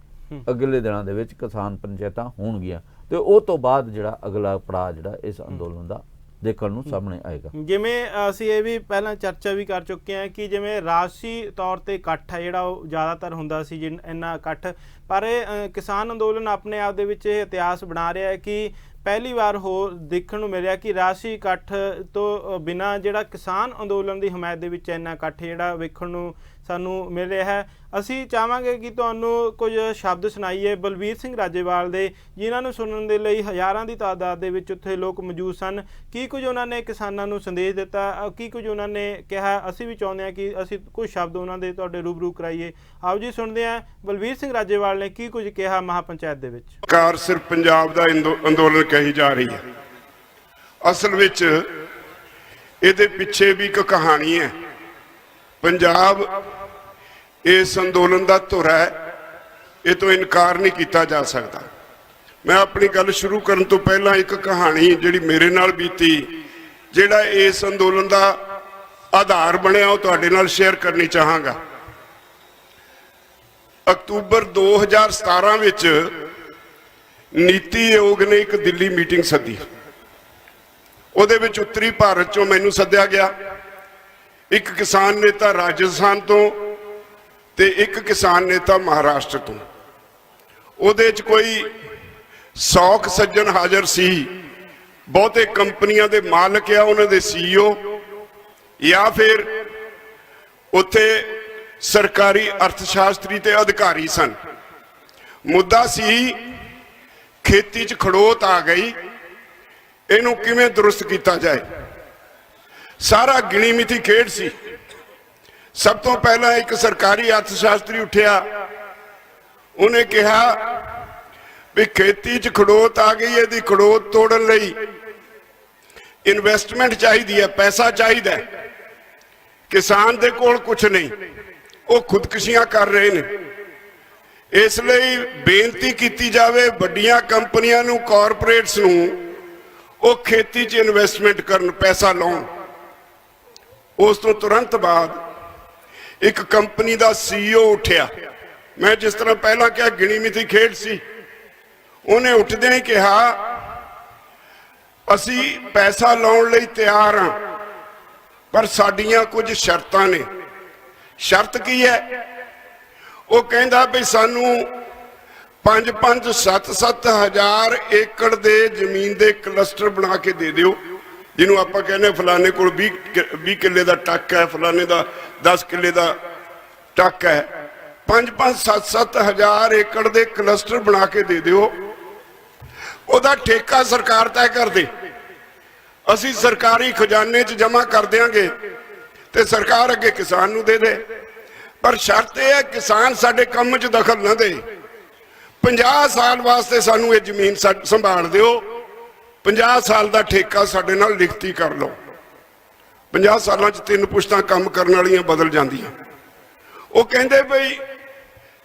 ਅਗਲੇ ਦਿਨਾਂ ਦੇ ਵਿੱਚ ਕਿਸਾਨ ਪੰਚਾਇਤਾਂ ਹੋਣਗੀਆਂ। ਤੇ ਉਹ ਤੋਂ ਬਾਅਦ ਜਿਹੜਾ ਅਗਲਾ ਪੜਾਅ ਜਿਹੜਾ ਇਸ ਅੰਦੋਲਨ ਦਾ ਦੇਖਣ ਨੂੰ ਸਾਹਮਣੇ ਆਏਗਾ। ਜਿਵੇਂ ਅਸੀਂ ਇਹ ਵੀ ਪਹਿਲਾਂ ਚਰਚਾ ਵੀ ਕਰ ਚੁੱਕੇ ਹਾਂ ਕਿ ਜਿਵੇਂ ਰਾਜਸੀ ਤੌਰ ਤੇ ਇਕੱਠ ਹੈ ਜਿਹੜਾ ਉਹ ਜ਼ਿਆਦਾਤਰ ਹੁੰਦਾ ਸੀ ਇੰਨਾ ਇਕੱਠ, ਪਰ ਇਹ ਕਿਸਾਨ ਅੰਦੋਲਨ ਆਪਣੇ ਆਪ ਦੇ ਵਿੱਚ ਇਹ ਇਤਿਹਾਸ ਬਣਾ ਰਿਹਾ ਹੈ ਕਿ ਪਹਿਲੀ ਵਾਰ ਹੋਰ ਦੇਖਣ ਨੂੰ ਮਿਲਿਆ ਕਿ ਰਾਜਸੀ ਇਕੱਠ ਤੋਂ ਬਿਨਾਂ ਜਿਹੜਾ ਕਿਸਾਨ ਅੰਦੋਲਨ ਦੀ ਹਮਾਇਤ ਦੇ ਵਿੱਚ ਇੰਨਾ ਇਕੱਠ ਜਿਹੜਾ ਵੇਖਣ ਨੂੰ ਸਾਨੂੰ ਮਿਲ ਰਿਹਾ ਹੈ। ਅਸੀਂ ਚਾਹਾਂਗੇ ਕਿ ਤੁਹਾਨੂੰ ਕੁਝ ਸ਼ਬਦ ਸੁਣਾਈਏ ਬਲਵੀਰ ਸਿੰਘ ਰਾਜੇਵਾਲ ਦੇ, ਜਿਨ੍ਹਾਂ ਨੂੰ ਸੁਣਨ ਦੇ ਲਈ ਹਜ਼ਾਰਾਂ ਦੀ ਤਾਦਾਦ ਦੇ ਵਿੱਚ ਉੱਥੇ ਲੋਕ ਮੌਜੂਦ ਸਨ। ਕੀ ਕੁਝ ਉਹਨਾਂ ਨੇ ਕਿਸਾਨਾਂ ਨੂੰ ਸੰਦੇਸ਼ ਦਿੱਤਾ, ਕੀ ਕੁਝ ਉਹਨਾਂ ਨੇ ਕਿਹਾ, ਅਸੀਂ ਵੀ ਚਾਹੁੰਦੇ ਹਾਂ ਕਿ ਅਸੀਂ ਕੁਝ ਸ਼ਬਦ ਉਹਨਾਂ ਦੇ ਤੁਹਾਡੇ ਰੂਬਰੂ ਕਰਾਈਏ। ਆਓ ਜੀ ਸੁਣਦੇ ਹਾਂ ਬਲਵੀਰ ਸਿੰਘ ਰਾਜੇਵਾਲ ਨੇ ਕੀ ਕੁਝ ਕਿਹਾ ਮਹਾਪੰਚਾਇਤ ਦੇ ਵਿੱਚ। ਸਰਕਾਰ ਸਿਰਫ ਪੰਜਾਬ ਦਾ ਅੰਦੋਲਨ ਕਹੀ ਜਾ ਰਹੀ ਹੈ, ਅਸਲ ਵਿੱਚ ਇਹਦੇ ਪਿੱਛੇ ਵੀ ਇੱਕ ਕਹਾਣੀ ਹੈ। ਪੰਜਾਬ ਇਸ ਅੰਦੋਲਨ ਦਾ ਧੁਰਾ ਹੈ, ਇਹ ਤੋਂ ਇਨਕਾਰ ਨਹੀਂ ਕੀਤਾ ਜਾ ਸਕਦਾ। ਮੈਂ ਆਪਣੀ ਗੱਲ ਸ਼ੁਰੂ ਕਰਨ ਤੋਂ ਪਹਿਲਾਂ ਇੱਕ ਕਹਾਣੀ ਜਿਹੜੀ ਮੇਰੇ ਨਾਲ ਬੀਤੀ, ਜਿਹੜਾ ਇਸ ਅੰਦੋਲਨ ਦਾ ਆਧਾਰ ਬਣਿਆ, ਉਹ ਤੁਹਾਡੇ ਨਾਲ ਸ਼ੇਅਰ ਕਰਨੀ ਚਾਹਾਂਗਾ। ਅਕਤੂਬਰ 2017 ਵਿੱਚ ਨੀਤੀ ਆਯੋਗ ਨੇ ਇੱਕ ਦਿੱਲੀ ਮੀਟਿੰਗ ਸੱਦੀ। ਉਹਦੇ ਵਿੱਚ ਉੱਤਰੀ ਭਾਰਤ ਚੋਂ ਮੈਨੂੰ ਸੱਦਿਆ ਗਿਆ, ਇੱਕ ਕਿਸਾਨ ਨੇਤਾ ਰਾਜਸਥਾਨ ਤੋਂ ਤੇ ਇੱਕ ਕਿਸਾਨ ਨੇਤਾ ਮਹਾਰਾਸ਼ਟਰ ਤੋਂ। ਉਹਦੇ 'ਚ ਕੋਈ 100 ਸੱਜਣ ਹਾਜ਼ਰ ਸੀ। ਬਹੁਤੇ ਕੰਪਨੀਆਂ ਦੇ ਮਾਲਕ ਆ, ਉਹਨਾਂ ਦੇ CEO ਜਾਂ ਫਿਰ ਉੱਥੇ ਸਰਕਾਰੀ ਅਰਥਸ਼ਾਸਤਰੀ ਤੇ ਅਧਿਕਾਰੀ ਸਨ। ਮੁੱਦਾ ਸੀ ਖੇਤੀ 'ਚ ਖੜੋਤ ਆ ਗਈ, ਇਹਨੂੰ ਕਿਵੇਂ ਦਰੁਸਤ ਕੀਤਾ ਜਾਏ। ਸਾਰਾ ਗਿਣੀ ਮਿਥੀ ਖੇਡ ਸੀ। ਸਭ ਤੋਂ ਪਹਿਲਾਂ ਇੱਕ ਸਰਕਾਰੀ ਅਰਥਸ਼ਾਸਤਰੀ ਉੱਠਿਆ, ਉਹਨੇ ਕਿਹਾ ਵੀ ਖੇਤੀ 'ਚ ਖੜੋਤ ਆ ਗਈ, ਇਹਦੀ ਖੜੋਤ ਤੋੜਨ ਲਈ ਇਨਵੈਸਟਮੈਂਟ ਚਾਹੀਦੀ ਹੈ, ਪੈਸਾ ਚਾਹੀਦਾ ਹੈ। ਕਿਸਾਨ ਦੇ ਕੋਲ ਕੁਝ ਨਹੀਂ, ਉਹ ਖੁਦਕੁਸ਼ੀਆਂ ਕਰ ਰਹੇ ਨੇ। ਇਸ ਲਈ ਬੇਨਤੀ ਕੀਤੀ ਜਾਵੇ ਵੱਡੀਆਂ ਕੰਪਨੀਆਂ ਨੂੰ, ਕਾਰਪੋਰੇਟਸ ਨੂੰ, ਉਹ ਖੇਤੀ 'ਚ ਇਨਵੈਸਟਮੈਂਟ ਕਰਨ, ਪੈਸਾ ਲਾਉਣ। ਉਸ ਤੋਂ ਤੁਰੰਤ ਬਾਅਦ ਇੱਕ ਕੰਪਨੀ ਦਾ CEO ਉੱਠਿਆ। ਮੈਂ ਜਿਸ ਤਰ੍ਹਾਂ ਪਹਿਲਾਂ ਕਿਹਾ ਗਿਣੀ ਮਿਥੀ ਖੇਡ ਸੀ, ਉਹਨੇ ਉੱਠਦਿਆਂ ਹੀ ਕਿਹਾ ਅਸੀਂ ਪੈਸਾ ਲਾਉਣ ਲਈ ਤਿਆਰ ਹਾਂ, ਪਰ ਸਾਡੀਆਂ ਕੁਝ ਸ਼ਰਤਾਂ ਨੇ। ਸ਼ਰਤ ਕੀ ਹੈ? ਉਹ ਕਹਿੰਦਾ ਵੀ ਸਾਨੂੰ 5-5, 7-7 ਹਜ਼ਾਰ ਏਕੜ ਦੇ ਜ਼ਮੀਨ ਦੇ ਕਲਸਟਰ ਬਣਾ ਕੇ ਦੇ ਦਿਓ, ਜਿਹਨੂੰ ਆਪਾਂ ਕਹਿੰਦੇ ਫਲਾਣੇ ਕੋਲ 20 ਕਿੱਲੇ ਦਾ ਟੱਕ ਹੈ, ਫਲਾਣੇ ਦਾ 10 ਕਿੱਲੇ ਦਾ ਟੱਕ ਹੈ। 5-5, 7-7 ਹਜ਼ਾਰ ਏਕੜ ਦੇ ਕਲਸਟਰ ਬਣਾ ਕੇ ਦੇ ਦਿਓ, ਉਹਦਾ ਠੇਕਾ ਸਰਕਾਰ ਤੈਅ ਕਰ ਦੇ, ਅਸੀਂ ਸਰਕਾਰੀ ਖਜ਼ਾਨੇ 'ਚ ਜਮ੍ਹਾਂ ਕਰ ਦਿਆਂਗੇ ਤੇ ਸਰਕਾਰ ਅੱਗੇ ਕਿਸਾਨ ਨੂੰ ਦੇ ਦੇ। ਪਰ ਸ਼ਰਤ ਇਹ ਹੈ ਕਿਸਾਨ ਸਾਡੇ ਕੰਮ 'ਚ ਦਖਲ ਨਾ ਦੇ। 50 ਸਾਲ ਵਾਸਤੇ ਸਾਨੂੰ ਇਹ ਜ਼ਮੀਨ ਸੰਭਾਲ ਦਿਓ, 50 ਸਾਲ ਦਾ ਠੇਕਾ ਸਾਡੇ ਨਾਲ ਲਿਖਤੀ ਕਰ ਲਓ। 50 ਸਾਲਾਂ 'ਚ 3 ਪੁਸ਼ਤਾਂ ਕੰਮ ਕਰਨ ਵਾਲੀਆਂ ਬਦਲ ਜਾਂਦੀਆਂ। ਉਹ ਕਹਿੰਦੇ ਬਈ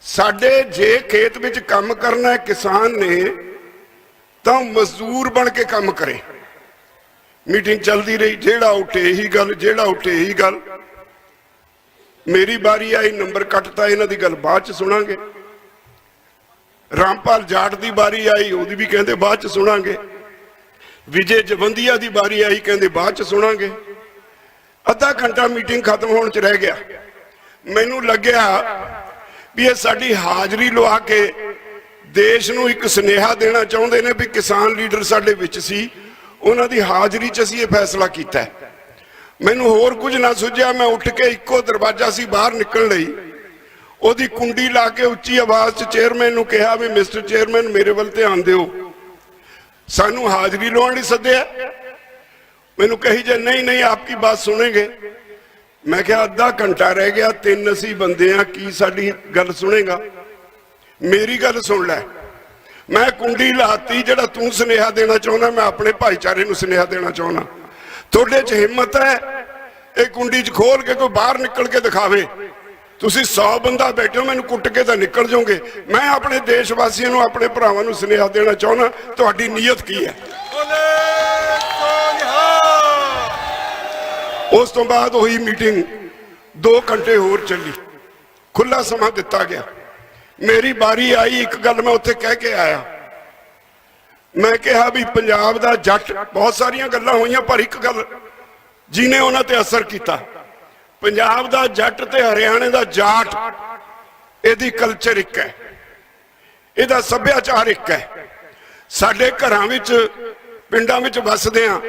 ਸਾਡੇ ਜੇ ਖੇਤ ਵਿੱਚ ਕੰਮ ਕਰਨਾ ਹੈ ਕਿਸਾਨ ਨੇ, ਤਾਂ ਮਜ਼ਦੂਰ ਬਣ ਕੇ ਕੰਮ ਕਰੇ। ਮੀਟਿੰਗ ਚੱਲਦੀ ਰਹੀ, ਜਿਹੜਾ ਉੱਠੇ ਇਹੀ ਗੱਲ, ਜਿਹੜਾ ਉੱਠੇ ਇਹੀ ਗੱਲ। ਮੇਰੀ ਵਾਰੀ ਆਈ, ਨੰਬਰ ਕੱਟਤਾ, ਇਹਨਾਂ ਦੀ ਗੱਲ ਬਾਅਦ 'ਚ ਸੁਣਾਂਗੇ। ਰਾਮਪਾਲ ਜਾਟ ਦੀ ਵਾਰੀ ਆਈ, ਉਹਦੀ ਵੀ ਕਹਿੰਦੇ ਬਾਅਦ 'ਚ ਸੁਣਾਂਗੇ। ਵਿਜੇ ਜਵੰਦੀਆ ਦੀ ਵਾਰੀ ਆਈ, ਕਹਿੰਦੇ ਬਾਅਦ 'ਚ ਸੁਣਾਂਗੇ। ਅੱਧਾ ਘੰਟਾ ਮੀਟਿੰਗ ਖਤਮ ਹੋਣ 'ਚ ਰਹਿ ਗਿਆ। ਮੈਨੂੰ ਲੱਗਿਆ ਵੀ ਇਹ ਸਾਡੀ ਹਾਜ਼ਰੀ ਲਵਾ ਕੇ ਦੇਸ਼ ਨੂੰ ਇੱਕ ਸੁਨੇਹਾ ਦੇਣਾ ਚਾਹੁੰਦੇ ਨੇ ਵੀ ਕਿਸਾਨ ਲੀਡਰ ਸਾਡੇ ਵਿੱਚ ਸੀ, ਉਹਨਾਂ ਦੀ ਹਾਜ਼ਰੀ 'ਚ ਅਸੀਂ ਇਹ ਫੈਸਲਾ ਕੀਤਾ। ਮੈਨੂੰ ਹੋਰ ਕੁਝ ਨਾ ਸੁਝਿਆ, ਮੈਂ ਉੱਠ ਕੇ ਇੱਕੋ ਦਰਵਾਜ਼ਾ ਸੀ ਬਾਹਰ ਨਿਕਲਣ ਲਈ, ਉਹਦੀ ਕੁੰਡੀ ਲਾ ਕੇ ਉੱਚੀ ਆਵਾਜ਼ 'ਚ ਚੇਅਰਮੈਨ ਨੂੰ ਕਿਹਾ ਵੀ ਮਿਸਟਰ ਚੇਅਰਮੈਨ ਮੇਰੇ ਵੱਲ ਧਿਆਨ ਦਿਓ, ਸਾਨੂੰ ਹਾਜ਼ਰੀ ਲਵਾਉਣ ਲਈ ਸੱਦਿਆ। ਮੈਨੂੰ ਕਹੀ ਜੇ ਨਹੀਂ ਨਹੀਂ ਆਪਕੀ ਬਾਤ ਸੁਣेंगे। ਮੈਂ ਕਿਹਾ ਅੱਧਾ ਘੰਟਾ ਰਹਿ ਗਿਆ, 3 ਅਸੀਂ ਬੰਦੇ ਆ, ਕੀ ਸਾਡੀ ਗੱਲ ਸੁਣੇਗਾ? ਮੇਰੀ ਗੱਲ ਸੁਣ ਲੈ। ਮੈਂ ਕੁੰਡੀ ਲਾਤੀ, ਜਿਹੜਾ ਤੂੰ ਸੁਨੇਹਾ ਦੇਣਾ ਚਾਹੁੰਦਾ ਮੈਂ ਆਪਣੇ ਭਾਈਚਾਰੇ ਨੂੰ ਸੁਨੇਹਾ ਦੇਣਾ ਚਾਹੁੰਦਾ। ਤੁਹਾਡੇ 'ਚ ਹਿੰਮਤ ਹੈ ਇਹ ਕੁੰਡੀ 'ਚ ਖੋਲ ਕੇ ਕੋਈ ਬਾਹਰ ਨਿਕਲ ਕੇ ਦਿਖਾਵੇ? ਤੁਸੀਂ 100 ਬੰਦਾ ਬੈਠੇ ਹੋ, ਮੈਨੂੰ ਕੁੱਟ ਕੇ ਤਾਂ ਨਿਕਲ ਜਾਓਗੇ। ਮੈਂ ਆਪਣੇ ਦੇਸ਼ ਵਾਸੀਆਂ ਨੂੰ, ਆਪਣੇ ਭਰਾਵਾਂ ਨੂੰ ਸੁਨੇਹਾ ਦੇਣਾ ਚਾਹੁੰਦਾ, ਤੁਹਾਡੀ ਨੀਅਤ ਕੀ ਹੈ? ਉਸ ਤੋਂ ਬਾਅਦ ਉਹੀ ਮੀਟਿੰਗ 2 ਘੰਟੇ ਹੋਰ ਚੱਲੀ, ਖੁੱਲਾ ਸਮਾਂ ਦਿੱਤਾ ਗਿਆ। ਮੇਰੀ ਵਾਰੀ ਆਈ, ਇੱਕ ਗੱਲ ਮੈਂ ਉੱਥੇ ਕਹਿ ਕੇ ਆਇਆ। ਮੈਂ ਕਿਹਾ ਵੀ ਪੰਜਾਬ ਦਾ ਜੱਟ, ਬਹੁਤ ਸਾਰੀਆਂ ਗੱਲਾਂ ਹੋਈਆਂ ਪਰ ਇੱਕ ਗੱਲ ਜਿਹਨੇ ਉਹਨਾਂ ਤੇ ਅਸਰ ਕੀਤਾ, ਪੰਜਾਬ ਦਾ ਜੱਟ ਤੇ ਹਰਿਆਣੇ ਦਾ ਜਾਟ, ਇਹਦੀ ਕਲਚਰ ਇੱਕ ਹੈ, ਇਹਦਾ ਸੱਭਿਆਚਾਰ ਇੱਕ ਹੈ। ਸਾਡੇ ਘਰਾਂ ਵਿੱਚ, ਪਿੰਡਾਂ ਵਿੱਚ ਵੱਸਦੇ ਆ,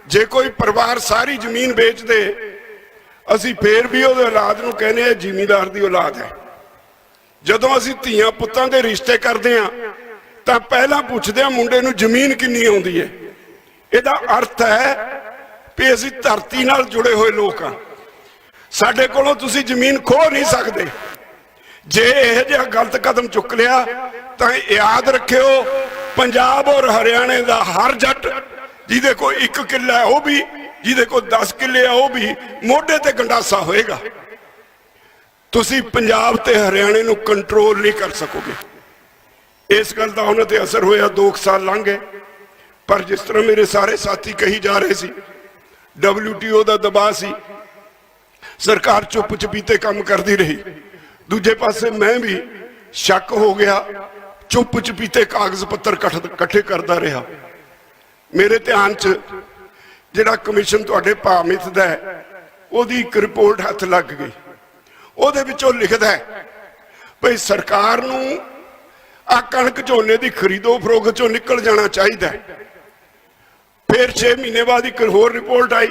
ਜੇ ਕੋਈ ਪਰਿਵਾਰ ਸਾਰੀ ਜ਼ਮੀਨ ਵੇਚ ਦੇ, ਅਸੀਂ ਫੇਰ ਵੀ ਉਹਦੇ ਔਲਾਦ ਨੂੰ ਕਹਿੰਦੇ ਆ ਜ਼ਿਮੀਂਦਾਰ ਦੀ ਔਲਾਦ ਹੈ। ਜਦੋਂ ਅਸੀਂ ਧੀਆਂ ਪੁੱਤਾਂ ਦੇ ਰਿਸ਼ਤੇ ਕਰਦੇ ਆ ਤਾਂ ਪਹਿਲਾਂ ਪੁੱਛਦੇ ਆ ਮੁੰਡੇ ਨੂੰ ਜ਼ਮੀਨ ਕਿੰਨੀ ਆਉਂਦੀ ਹੈ। ਇਹਦਾ ਅਰਥ ਹੈ ਵੀ ਅਸੀਂ ਧਰਤੀ ਨਾਲ ਜੁੜੇ ਹੋਏ ਲੋਕ ਆ। ਸਾਡੇ ਕੋਲੋਂ ਤੁਸੀਂ ਜ਼ਮੀਨ ਖੋਹ ਨਹੀਂ ਸਕਦੇ। ਜੇ ਇਹ ਜਿਹਾ ਗਲਤ ਕਦਮ ਚੁੱਕ ਲਿਆ ਤਾਂ ਯਾਦ ਰੱਖਿਓ, ਪੰਜਾਬ ਔਰ ਹਰਿਆਣੇ ਦਾ ਹਰ ਜੱਟ ਜਿਹਦੇ ਕੋਲ 1 ਕਿੱਲਾ ਹੈ ਉਹ ਵੀ, ਜਿਹਦੇ ਕੋਲ 10 ਕਿੱਲੇ ਆ ਉਹ ਵੀ ਮੋਢੇ ਤੇ ਗੰਡਾਸਾ ਹੋਏਗਾ। ਤੁਸੀਂ ਪੰਜਾਬ ਤੇ ਹਰਿਆਣੇ ਨੂੰ ਕੰਟਰੋਲ ਨਹੀਂ ਕਰ ਸਕੋਗੇ। ਇਸ ਗੱਲ ਦਾ ਉਹਨਾਂ ਤੇ ਅਸਰ ਹੋਇਆ। 2 ਸਾਲ ਲੰਘ ਗਏ, ਪਰ ਜਿਸ ਤਰ੍ਹਾਂ ਮੇਰੇ ਸਾਰੇ ਸਾਥੀ ਕਹੀ ਜਾ ਰਹੇ ਸੀ, WTO ਦਾ ਦਬਾਅ ਸੀ, ਸਰਕਾਰ ਚੁੱਪ ਚਪੀਤੇ ਕੰਮ ਕਰਦੀ ਰਹੀ। ਦੂਜੇ ਪਾਸੇ ਮੈਂ ਵੀ ਸ਼ੱਕ ਹੋ ਗਿਆ, ਚੁੱਪ ਚਪੀਤੇ ਕਾਗਜ਼ ਪੱਤਰ ਇਕੱਠੇ ਕਰਦਾ ਰਿਹਾ। ਮੇਰੇ ਧਿਆਨ 'ਚ ਜਿਹੜਾ ਕਮਿਸ਼ਨ ਤੁਹਾਡੇ ਭਾਮਿਤ ਦਾ ਹੈ ਉਹਦੀ ਇੱਕ ਰਿਪੋਰਟ ਹੱਥ ਲੱਗ ਗਈ। ਉਹਦੇ ਵਿੱਚੋਂ ਲਿਖਦਾ ਹੈ ਭਈ ਸਰਕਾਰ ਨੂੰ ਆ ਕਣਕ ਝੋਨੇ ਦੀ ਖਰੀਦੋ ਫਰੋਖਤ ਚੋਂ ਨਿਕਲ ਜਾਣਾ ਚਾਹੀਦਾ ਹੈ। ਫਿਰ 6 ਮਹੀਨੇ ਬਾਅਦ ਇੱਕ ਹੋਰ ਰਿਪੋਰਟ ਆਈ,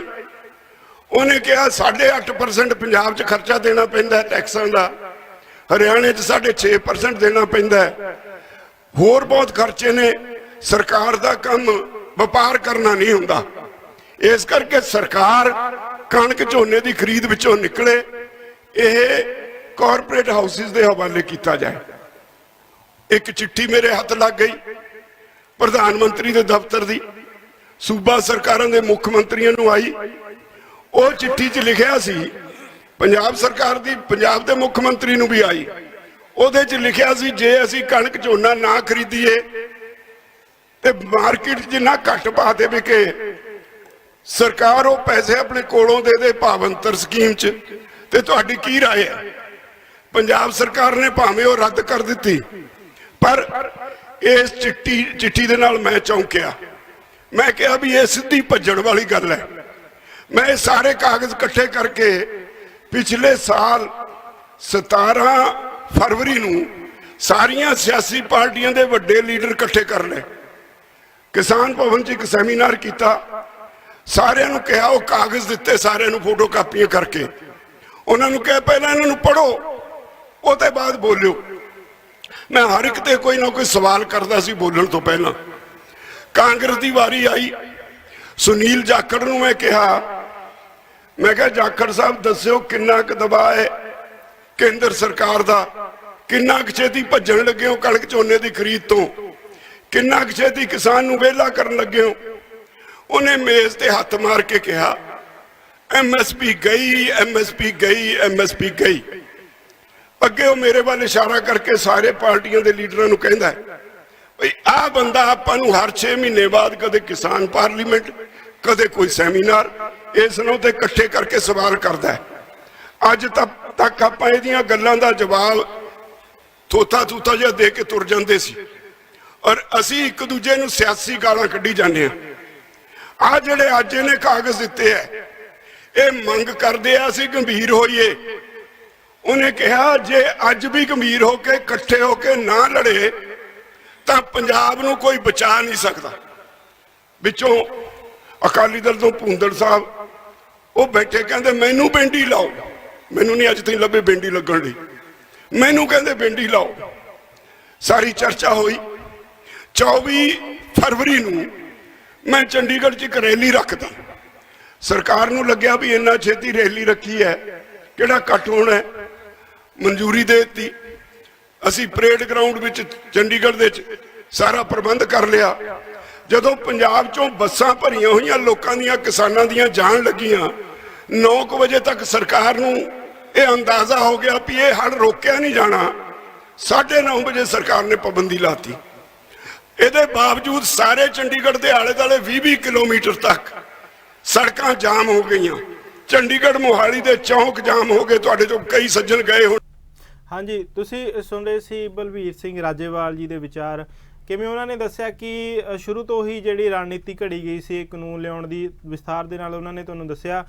ਉਹਨੇ ਕਿਹਾ 8.5% ਪੰਜਾਬ 'ਚ ਖਰਚਾ ਦੇਣਾ ਪੈਂਦਾ ਹੈ ਟੈਕਸਾਂ ਦਾ, ਹਰਿਆਣੇ 'ਚ 6.5% ਦੇਣਾ ਪੈਂਦਾ ਹੈ, ਹੋਰ ਬਹੁਤ ਖਰਚੇ ਨੇ। ਸਰਕਾਰ ਦਾ ਕੰਮ ਵਪਾਰ ਕਰਨਾ ਨਹੀਂ ਹੁੰਦਾ। ਇਸ ਕਰਕੇ ਸਰਕਾਰ ਕਣਕ ਝੋਨੇ ਦੀ ਖਰੀਦ ਵਿੱਚੋਂ ਨਿਕਲੇ, ਇਹ ਕਾਰਪੋਰੇਟ ਹਾਊਸਿਸ ਦੇ ਹਵਾਲੇ ਕੀਤਾ ਜਾਏ। ਇੱਕ ਚਿੱਠੀ ਮੇਰੇ ਹੱਥ ਲੱਗ ਗਈ ਪ੍ਰਧਾਨ ਮੰਤਰੀ ਦੇ ਦਫ਼ਤਰ ਦੀ, ਸੂਬਾ ਸਰਕਾਰਾਂ ਦੇ ਮੁੱਖ ਮੰਤਰੀਆਂ ਨੂੰ ਆਈ। ਉਹ ਚਿੱਠੀ 'ਚ ਲਿਖਿਆ ਸੀ, ਪੰਜਾਬ ਸਰਕਾਰ ਦੀ ਪੰਜਾਬ ਦੇ ਮੁੱਖ ਮੰਤਰੀ ਨੂੰ ਵੀ ਆਈ। ਉਹਦੇ 'ਚ ਲਿਖਿਆ ਸੀ ਜੇ ਅਸੀਂ ਕਣਕ ਝੋਨਾ ਨਾ ਖਰੀਦੀਏ ਤੇ ਮਾਰਕੀਟ 'ਚ ਜਿੰਨਾ ਘੱਟ ਭਾਅ ਤੇ ਵਿਕੇ, ਸਰਕਾਰ ਉਹ ਪੈਸੇ ਆਪਣੇ ਕੋਲੋਂ ਦੇ ਭਾਵੰਤਰ ਸਕੀਮ 'ਚ। ਤੇ ਤੁਹਾਡੀ ਕੀ ਰਾਏ ਹੈ? ਪੰਜਾਬ ਸਰਕਾਰ ਨੇ ਭਾਵੇਂ ਉਹ ਰੱਦ ਕਰ ਦਿੱਤੀ, ਪਰ ਇਸ ਚਿੱਠੀ ਦੇ ਨਾਲ ਮੈਂ ਚੌਂਕਿਆ। ਮੈਂ ਕਿਹਾ ਵੀ ਇਹ ਸਿੱਧੀ ਭੱਜਣ ਵਾਲੀ ਗੱਲ ਹੈ। ਮੈਂ ਇਹ ਸਾਰੇ ਕਾਗਜ਼ ਇਕੱਠੇ ਕਰਕੇ ਪਿਛਲੇ ਸਾਲ 17 ਫਰਵਰੀ ਨੂੰ ਸਾਰੀਆਂ ਸਿਆਸੀ ਪਾਰਟੀਆਂ ਦੇ ਵੱਡੇ ਲੀਡਰ ਇਕੱਠੇ ਕਰ ਲਏ। ਕਿਸਾਨ ਭਵਨ 'ਚ ਇੱਕ ਸੈਮੀਨਾਰ ਕੀਤਾ, ਸਾਰਿਆਂ ਨੂੰ ਕਿਹਾ, ਉਹ ਕਾਗਜ਼ ਦਿੱਤੇ ਸਾਰਿਆਂ ਨੂੰ ਫੋਟੋ ਕਾਪੀਆਂ ਕਰਕੇ। ਉਹਨਾਂ ਨੂੰ ਕਿਹਾ ਪਹਿਲਾਂ ਇਹਨਾਂ ਨੂੰ ਪੜ੍ਹੋ, ਉਹਦੇ ਬਾਅਦ ਬੋਲਿਓ। ਮੈਂ ਹਰ ਇੱਕ ਤੇ ਕੋਈ ਨਾ ਕੋਈ ਸਵਾਲ ਕਰਦਾ ਸੀ ਬੋਲਣ ਤੋਂ ਪਹਿਲਾਂ। ਕਾਂਗਰਸ ਦੀ ਵਾਰੀ ਆਈ, ਸੁਨੀਲ ਜਾਖੜ ਨੂੰ ਮੈਂ ਕਿਹਾ ਜਾਖੜ ਸਾਹਿਬ ਦੱਸਿਓ ਕਿੰਨਾ ਕੁ ਦਬਾਅ ਹੈ ਕੇਂਦਰ ਸਰਕਾਰ ਦਾ, ਕਿੰਨਾ ਕੁ ਛੇਤੀ ਭੱਜਣ ਲੱਗੇ ਹੋ ਕਣਕ ਝੋਨੇ ਦੀ ਖਰੀਦ ਤੋਂ, ਕਿੰਨਾ ਕੁ ਛੇਤੀ ਕਿਸਾਨ ਨੂੰ ਵਿਹਲਾ ਕਰਨ ਲੱਗੇ ਹੋ। ਉਹਨੇ ਮੇਜ਼ ਤੇ ਹੱਥ ਮਾਰ ਕੇ ਕਿਹਾ MSP ਗਈ, MSP ਗਈ, MSP ਗਈ। ਅੱਗੇ ਉਹ ਮੇਰੇ ਵੱਲ ਇਸ਼ਾਰਾ ਕਰਕੇ ਸਾਰੇ ਪਾਰਟੀਆਂ ਦੇ ਲੀਡਰਾਂ ਨੂੰ ਕਹਿੰਦਾ ਭਈ ਆਹ ਬੰਦਾ ਆਪਾਂ ਨੂੰ ਹਰ 6 ਮਹੀਨੇ ਬਾਅਦ ਕਦੇ ਕਿਸਾਨ ਪਾਰਲੀਮੈਂਟ, ਕਦੇ ਕੋਈ ਸੈਮੀਨਾਰ, ਇਸ ਨੂੰ ਤੇ ਇਕੱਠੇ ਕਰਕੇ ਸਵਾਲ ਕਰਦਾ ਹੈ। ਅੱਜ ਤੱਕ ਆਪਾਂ ਇਹਦੀਆਂ ਗੱਲਾਂ ਦਾ ਜਵਾਬ ਥੋਤਾ ਜਿਹਾ ਦੇ ਕੇ ਤੁਰ ਜਾਂਦੇ ਸੀ, ਔਰ ਅਸੀਂ ਇੱਕ ਦੂਜੇ ਨੂੰ ਸਿਆਸੀ ਗਾਲਾਂ ਕੱਢੀ ਜਾਂਦੇ ਹਾਂ। ਆ ਜਿਹੜੇ ਅੱਜ ਇਹਨੇ ਕਾਗਜ਼ ਦਿੱਤੇ ਹੈ, ਇਹ ਮੰਗ ਕਰਦੇ ਆ ਅਸੀਂ ਗੰਭੀਰ ਹੋਈਏ। ਉਹਨੇ ਕਿਹਾ ਜੇ ਅੱਜ ਵੀ ਗੰਭੀਰ ਹੋ ਕੇ ਇਕੱਠੇ ਹੋ ਕੇ ਨਾ ਲੜੇ ਤਾਂ ਪੰਜਾਬ ਨੂੰ ਕੋਈ ਬਚਾ ਨਹੀਂ ਸਕਦਾ। ਵਿੱਚੋਂ ਅਕਾਲੀ ਦਲ ਤੋਂ ਭੁੰਦੜ ਸਾਹਿਬ ਉਹ ਬੈਠੇ, ਕਹਿੰਦੇ ਮੈਨੂੰ ਬੇਂਡੀ ਲਾਓ। ਮੈਨੂੰ ਨਹੀਂ ਅੱਜ ਤਾਈਂ ਲੱਭੇ ਬੇਂਡੀ ਲੱਗਣ ਲਈ, ਮੈਨੂੰ ਕਹਿੰਦੇ ਬੇਂਡੀ ਲਾਓ। ਸਾਰੀ ਚਰਚਾ ਹੋਈ। 24 ਫਰਵਰੀ ਨੂੰ ਮੈਂ ਚੰਡੀਗੜ੍ਹ 'ਚ ਇੱਕ ਰੈਲੀ ਰੱਖਦਾ। ਸਰਕਾਰ ਨੂੰ ਲੱਗਿਆ ਵੀ ਇੰਨਾ ਛੇਤੀ ਰੈਲੀ ਰੱਖੀ ਹੈ, ਕਿਹੜਾ ਇਕੱਠ ਹੋਣਾ ਹੈ, ਮਨਜ਼ੂਰੀ ਦੇ ਦਿੱਤੀ। ਅਸੀਂ ਪਰੇਡ ਗਰਾਊਂਡ ਵਿੱਚ ਚੰਡੀਗੜ੍ਹ ਦੇ ਵਿੱਚ ਸਾਰਾ ਪ੍ਰਬੰਧ ਕਰ ਲਿਆ। ਜਦੋਂ ਪੰਜਾਬ 'ਚੋਂ ਬੱਸਾਂ ਭਰੀਆਂ ਹੋਈਆਂ ਲੋਕਾਂ ਦੀਆਂ, ਕਿਸਾਨਾਂ ਦੀਆਂ ਜਾਣ ਲੱਗੀਆਂ, 9 ਵਜੇ ਤੱਕ ਸਰਕਾਰ ਨੂੰ ਇਹ ਅੰਦਾਜ਼ਾ ਹੋ ਗਿਆ ਵੀ ਇਹ ਹੜ ਰੋਕਿਆ ਨਹੀਂ ਜਾਣਾ। 9:30 ਵਜੇ ਸਰਕਾਰ ਨੇ ਪਾਬੰਦੀ ਲਾਤੀ। ਇਹਦੇ ਬਾਵਜੂਦ ਸਾਰੇ ਚੰਡੀਗੜ੍ਹ ਦੇ ਆਲੇ ਦੁਆਲੇ 20 ਕਿਲੋਮੀਟਰ ਤੱਕ ਸੜਕਾਂ ਜਾਮ ਹੋ ਗਈਆਂ। ਚੰਡੀਗੜ੍ਹ ਮੋਹਾਲੀ ਦੇ ਚੌਂਕ ਜਾਮ ਹੋ ਗਏ। ਤੁਹਾਡੇ ਚੋਂ ਕਈ ਸੱਜਣ ਗਏ ਹੋਣ। ਹਾਂਜੀ, ਤੁਸੀਂ ਸੁਣ ਰਹੇ ਸੀ ਬਲਵੀਰ ਸਿੰਘ ਰਾਜੇਵਾਲ ਜੀ ਦੇ ਵਿਚਾਰ। ਕਿਵੇਂ ਉਹਨਾਂ ਨੇ ਦੱਸਿਆ ਕਿ ਸ਼ੁਰੂ ਤੋਂ ਹੀ ਜਿਹੜੀ ਰਣਨੀਤੀ ਘੜੀ ਗਈ ਸੀ ਕਾਨੂੰਨ ਲਿਆਉਣ ਦੀ, ਵਿਸਥਾਰ ਦੇ ਨਾਲ ਉਹਨਾਂ ਨੇ ਤੁਹਾਨੂੰ ਦੱਸਿਆ।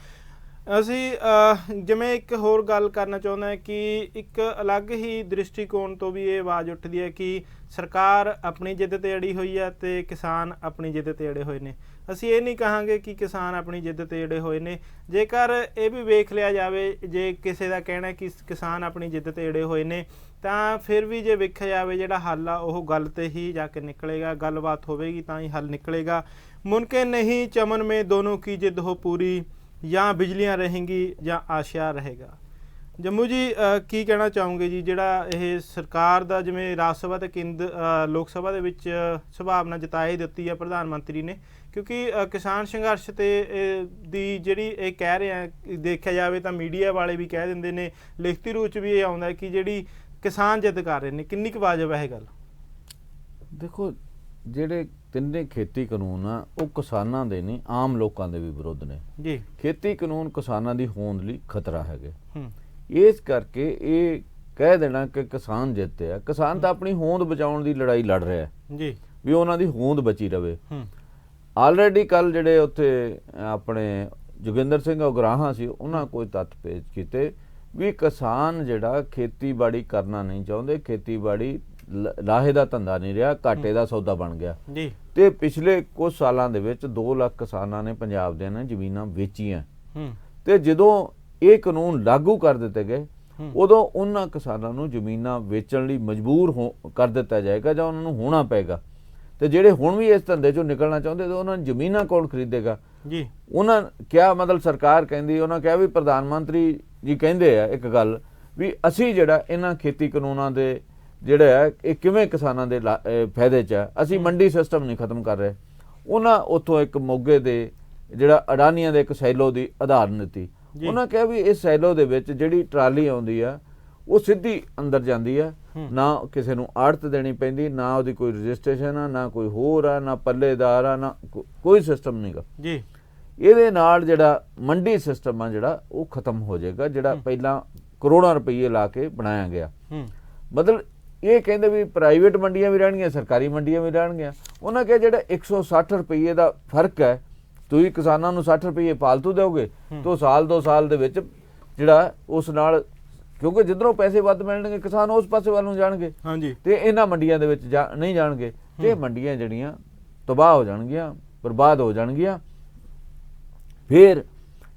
ਅਸੀਂ ਜਿਵੇਂ ਇੱਕ ਹੋਰ ਗੱਲ ਕਰਨਾ ਚਾਹੁੰਦਾ ਹੈ ਕਿ ਇੱਕ ਅਲੱਗ ਹੀ ਦ੍ਰਿਸ਼ਟੀਕੋਣ ਤੋਂ ਵੀ ਇਹ ਆਵਾਜ਼ ਉੱਠਦੀ ਹੈ ਕਿ ਸਰਕਾਰ ਆਪਣੀ ਜਿੱਦ ਤੇ ਅੜੀ ਹੋਈ ਹੈ ਤੇ ਕਿਸਾਨ ਆਪਣੀ ਜਿੱਦ ਤੇ ਅੜੇ ਹੋਏ ਨੇ। ਅਸੀਂ ਇਹ ਨਹੀਂ ਕਹਾਂਗੇ ਕਿ ਕਿਸਾਨ ਆਪਣੀ ਜਿੱਦ ਤੇ ਅੜੇ ਹੋਏ ਨੇ, ਜੇਕਰ ਇਹ ਵੀ ਵੇਖ ਲਿਆ ਜਾਵੇ, ਜੇ ਕਿਸੇ ਦਾ ਕਹਿਣਾ ਕਿ ਕਿਸਾਨ ਆਪਣੀ ਜਿੱਦ ਤੇ ਅੜੇ ਹੋਏ ਨੇ ਤਾਂ ਫਿਰ ਵੀ ਜੇ ਵੇਖਿਆ ਜਾਵੇ ਜਿਹੜਾ ਹੱਲ ਆ ਉਹ ਗੱਲ ਤੇ ਹੀ ਜਾ ਕੇ ਨਿਕਲੇਗਾ, ਗੱਲਬਾਤ ਹੋਵੇਗੀ ਤਾਂ ਹੀ ਹੱਲ ਨਿਕਲੇਗਾ। ਮੁਮਕਿਨ ਨਹੀਂ ਚਮਨ में दोनों की जिद हो पूरी, ਜਾਂ ਬਿਜਲੀਆਂ ਰਹੇਂਗੀ ਜਾਂ ਆਸ਼ਾ ਰਹੇਗਾ। ਜੰਮੂ ਜੀ ਕੀ ਕਹਿਣਾ ਚਾਹੋਗੇ ਜੀ, ਜਿਹੜਾ ਇਹ ਸਰਕਾਰ ਦਾ ਜਿਵੇਂ ਰਾਜ ਸਭਾ ਤੇ ਲੋਕ ਸਭਾ ਦੇ ਵਿੱਚ ਸੰਭਾਵਨਾ ਜਤਾਈ ਦਿੱਤੀ ਹੈ ਪ੍ਰਧਾਨ ਮੰਤਰੀ ਨੇ, ਕਿਉਂਕਿ ਕਿਸਾਨ ਸੰਘਰਸ਼ ਤੇ ਦੀ ਜਿਹੜੀ ਇਹ ਕਹਿ ਰਹੇ ਆ, ਦੇਖਿਆ ਜਾਵੇ ਤਾਂ ਮੀਡੀਆ ਵਾਲੇ ਵੀ ਕਹਿ ਦਿੰਦੇ ਨੇ, ਲਿਖਤੀ ਰੂਪ 'ਚ ਵੀ ਇਹ ਆਉਂਦਾ ਕਿ ਜਿਹੜੀ ਕਿਸਾਨ ਜਿੱਦ ਕਰ ਰਹੇ ਨੇ, ਕਿੰਨੀ ਕੁ ਵਾਜਬ ਹੈ ਇਹ ਗੱਲ? ਦੇਖੋ, ਜਿਹੜੇ ਤਿੰਨੇ ਖੇਤੀ ਕਾਨੂੰਨ ਆ ਉਹ ਕਿਸਾਨਾਂ ਦੇ ਨਹੀਂ, ਆਮ ਲੋਕਾਂ ਦੇ ਵੀ ਵਿਰੁੱਧ ਨੇ ਜੀ। ਖੇਤੀ ਕਾਨੂੰਨ ਕਿਸਾਨਾਂ ਦੀ ਹੋਂਦ ਲਈ ਖਤਰਾ ਹੈਗੇ। ਇਸ ਕਰਕੇ ਇਹ ਕਹਿ ਦੇਣਾ ਕਿ ਕਿਸਾਨ ਜਿੱਤੇ ਆ, ਕਿਸਾਨ ਤਾਂ ਆਪਣੀ ਹੋਂਦ ਬਚਾਉਣ ਦੀ ਲੜਾਈ ਲੜ ਰਿਹਾ ਜੀ, ਵੀ ਉਹਨਾਂ ਦੀ ਹੋਂਦ ਬਚੀ ਰਵੇ। ਆਲਰੇਡੀ ਕੱਲ ਜਿਹੜੇ ਉੱਥੇ ਆਪਣੇ ਜੋਗਿੰਦਰ ਸਿੰਘ ਉਗਰਾਹਾਂ ਸੀ, ਉਹਨਾਂ ਕੋਈ ਤੱਥ ਪੇਸ਼ ਕੀਤੇ ਵੀ ਕਿਸਾਨ ਜਿਹੜਾ ਖੇਤੀਬਾੜੀ ਕਰਨਾ ਨਹੀਂ ਚਾਹੁੰਦੇ, ਖੇਤੀਬਾੜੀ ਲਾਹੇ ਦਾ ਧੰਦਾ ਨਹੀਂ ਰਿਹਾ, ਘਾਟੇ ਦਾ ਸੌਦਾ ਬਣ ਗਿਆ ਜੀ। ਤੇ ਪਿਛਲੇ ਕੁਝ ਸਾਲਾਂ ਦੇ ਵਿੱਚ 2 ਲੱਖ ਕਿਸਾਨਾਂ ਨੇ ਪੰਜਾਬ ਦੇ ਨੇ ਜ਼ਮੀਨਾਂ ਵੇਚੀਆਂ। ਤੇ ਜਦੋਂ ਇਹ ਕਾਨੂੰਨ ਲਾਗੂ ਕਰ ਦਿੱਤੇ ਗਏ ਉਦੋਂ ਉਹਨਾਂ ਕਿਸਾਨਾਂ ਨੂੰ ਜ਼ਮੀਨਾਂ ਵੇਚਣ ਲਈ ਮਜਬੂਰ ਕਰ ਦਿੱਤਾ ਜਾਏਗਾ ਜਾਂ ਉਹਨਾਂ ਨੂੰ ਹੋਣਾ ਪਏਗਾ। ਤੇ ਜਿਹੜੇ ਹੁਣ ਵੀ ਇਸ ਧੰਦੇ ਚੋਂ ਨਿਕਲਣਾ ਚਾਹੁੰਦੇ ਤੇ ਉਹਨਾਂ ਨੂੰ ਜ਼ਮੀਨਾਂ ਕੌਣ ਖਰੀਦੇਗਾ ਜੀ? ਉਹਨਾਂ ਕਿਹਾ, ਮਤਲਬ ਸਰਕਾਰ ਕਹਿੰਦੀ, ਉਹਨਾਂ ਕਿਹਾ ਵੀ ਪ੍ਰਧਾਨ ਮੰਤਰੀ ਜੀ ਕਹਿੰਦੇ ਆ ਇੱਕ ਗੱਲ ਵੀ ਅਸੀਂ ਜਿਹੜਾ ਇਹਨਾਂ ਖੇਤੀ ਕਾਨੂੰਨਾਂ ਦੇ ਜਿਹੜਾ ਹੈ ਇਹ ਕਿਵੇਂ ਕਿਸਾਨਾਂ ਦੇ ਫਾਇਦੇ 'ਚ ਹੈ, ਅਸੀਂ ਮੰਡੀ ਸਿਸਟਮ ਨਹੀਂ ਖਤਮ ਕਰ ਰਹੇ। ਉਹਨਾਂ ਉੱਥੋਂ ਇੱਕ ਮੋਗੇ ਦੇ ਜਿਹੜਾ ਅਡਾਨੀਆਂ ਦੇ ਇੱਕ ਸੈਲੋ ਦੀ ਉਦਾਹਰਨ ਦਿੱਤੀ। ਉਹਨਾਂ ਕਿਹਾ ਵੀ ਇਸ ਸੈਲੋ ਦੇ ਵਿੱਚ ਜਿਹੜੀ ਟਰਾਲੀ ਆਉਂਦੀ ਆ ਉਹ ਸਿੱਧੀ ਅੰਦਰ ਜਾਂਦੀ ਆ, ਨਾ ਕਿਸੇ ਨੂੰ ਆੜਤ ਦੇਣੀ ਪੈਂਦੀ, ਨਾ ਉਹਦੀ ਕੋਈ ਰਜਿਸਟ੍ਰੇਸ਼ਨ ਆ, ਨਾ ਕੋਈ ਹੋਰ ਆ, ਨਾ ਪੱਲੇਦਾਰ ਆ, ਨਾ ਕੋਈ ਸਿਸਟਮ ਨਹੀਂਗਾ ਜੀ। ਇਹਦੇ ਨਾਲ ਜਿਹੜਾ ਮੰਡੀ ਸਿਸਟਮ ਆ ਜਿਹੜਾ ਉਹ ਖਤਮ ਹੋ ਜਾਏਗਾ, ਜਿਹੜਾ ਪਹਿਲਾਂ ਕਰੋੜਾਂ ਰੁਪਏ ਲਾ ਕੇ ਬਣਾਇਆ ਗਿਆ। ਮਤਲਬ ਇਹ ਕਹਿੰਦੇ ਵੀ ਪ੍ਰਾਈਵੇਟ ਮੰਡੀਆਂ ਵੀ ਰਹਿਣਗੀਆਂ, ਸਰਕਾਰੀ ਮੰਡੀਆਂ ਵੀ ਰਹਿਣਗੀਆਂ। ਉਹਨਾਂ ਕਿਹਾ ਜਿਹੜਾ 160 ਰੁਪਏ ਦਾ ਫਰਕ ਹੈ, ਤੁਸੀਂ ਕਿਸਾਨਾਂ ਨੂੰ 60 ਰੁਪਏ ਫਾਲਤੂ ਦਿਓਗੇ ਤਾਂ ਸਾਲ 2 ਸਾਲ ਦੇ ਵਿੱਚ ਜਿਹੜਾ ਉਸ ਨਾਲ, ਕਿਉਂਕਿ ਜਿੱਧਰੋਂ ਪੈਸੇ ਵੱਧ ਮਿਲਣਗੇ ਕਿਸਾਨ ਉਸ ਪਾਸੇ ਵੱਲ ਨੂੰ ਜਾਣਗੇ ਤੇ ਇਹਨਾਂ ਮੰਡੀਆਂ ਦੇ ਵਿੱਚ ਨਹੀਂ ਜਾਣਗੇ ਤੇ ਮੰਡੀਆਂ ਜਿਹੜੀਆਂ ਤਬਾਹ ਹੋ ਜਾਣਗੀਆਂ, ਬਰਬਾਦ ਹੋ ਜਾਣਗੀਆਂ। ਫਿਰ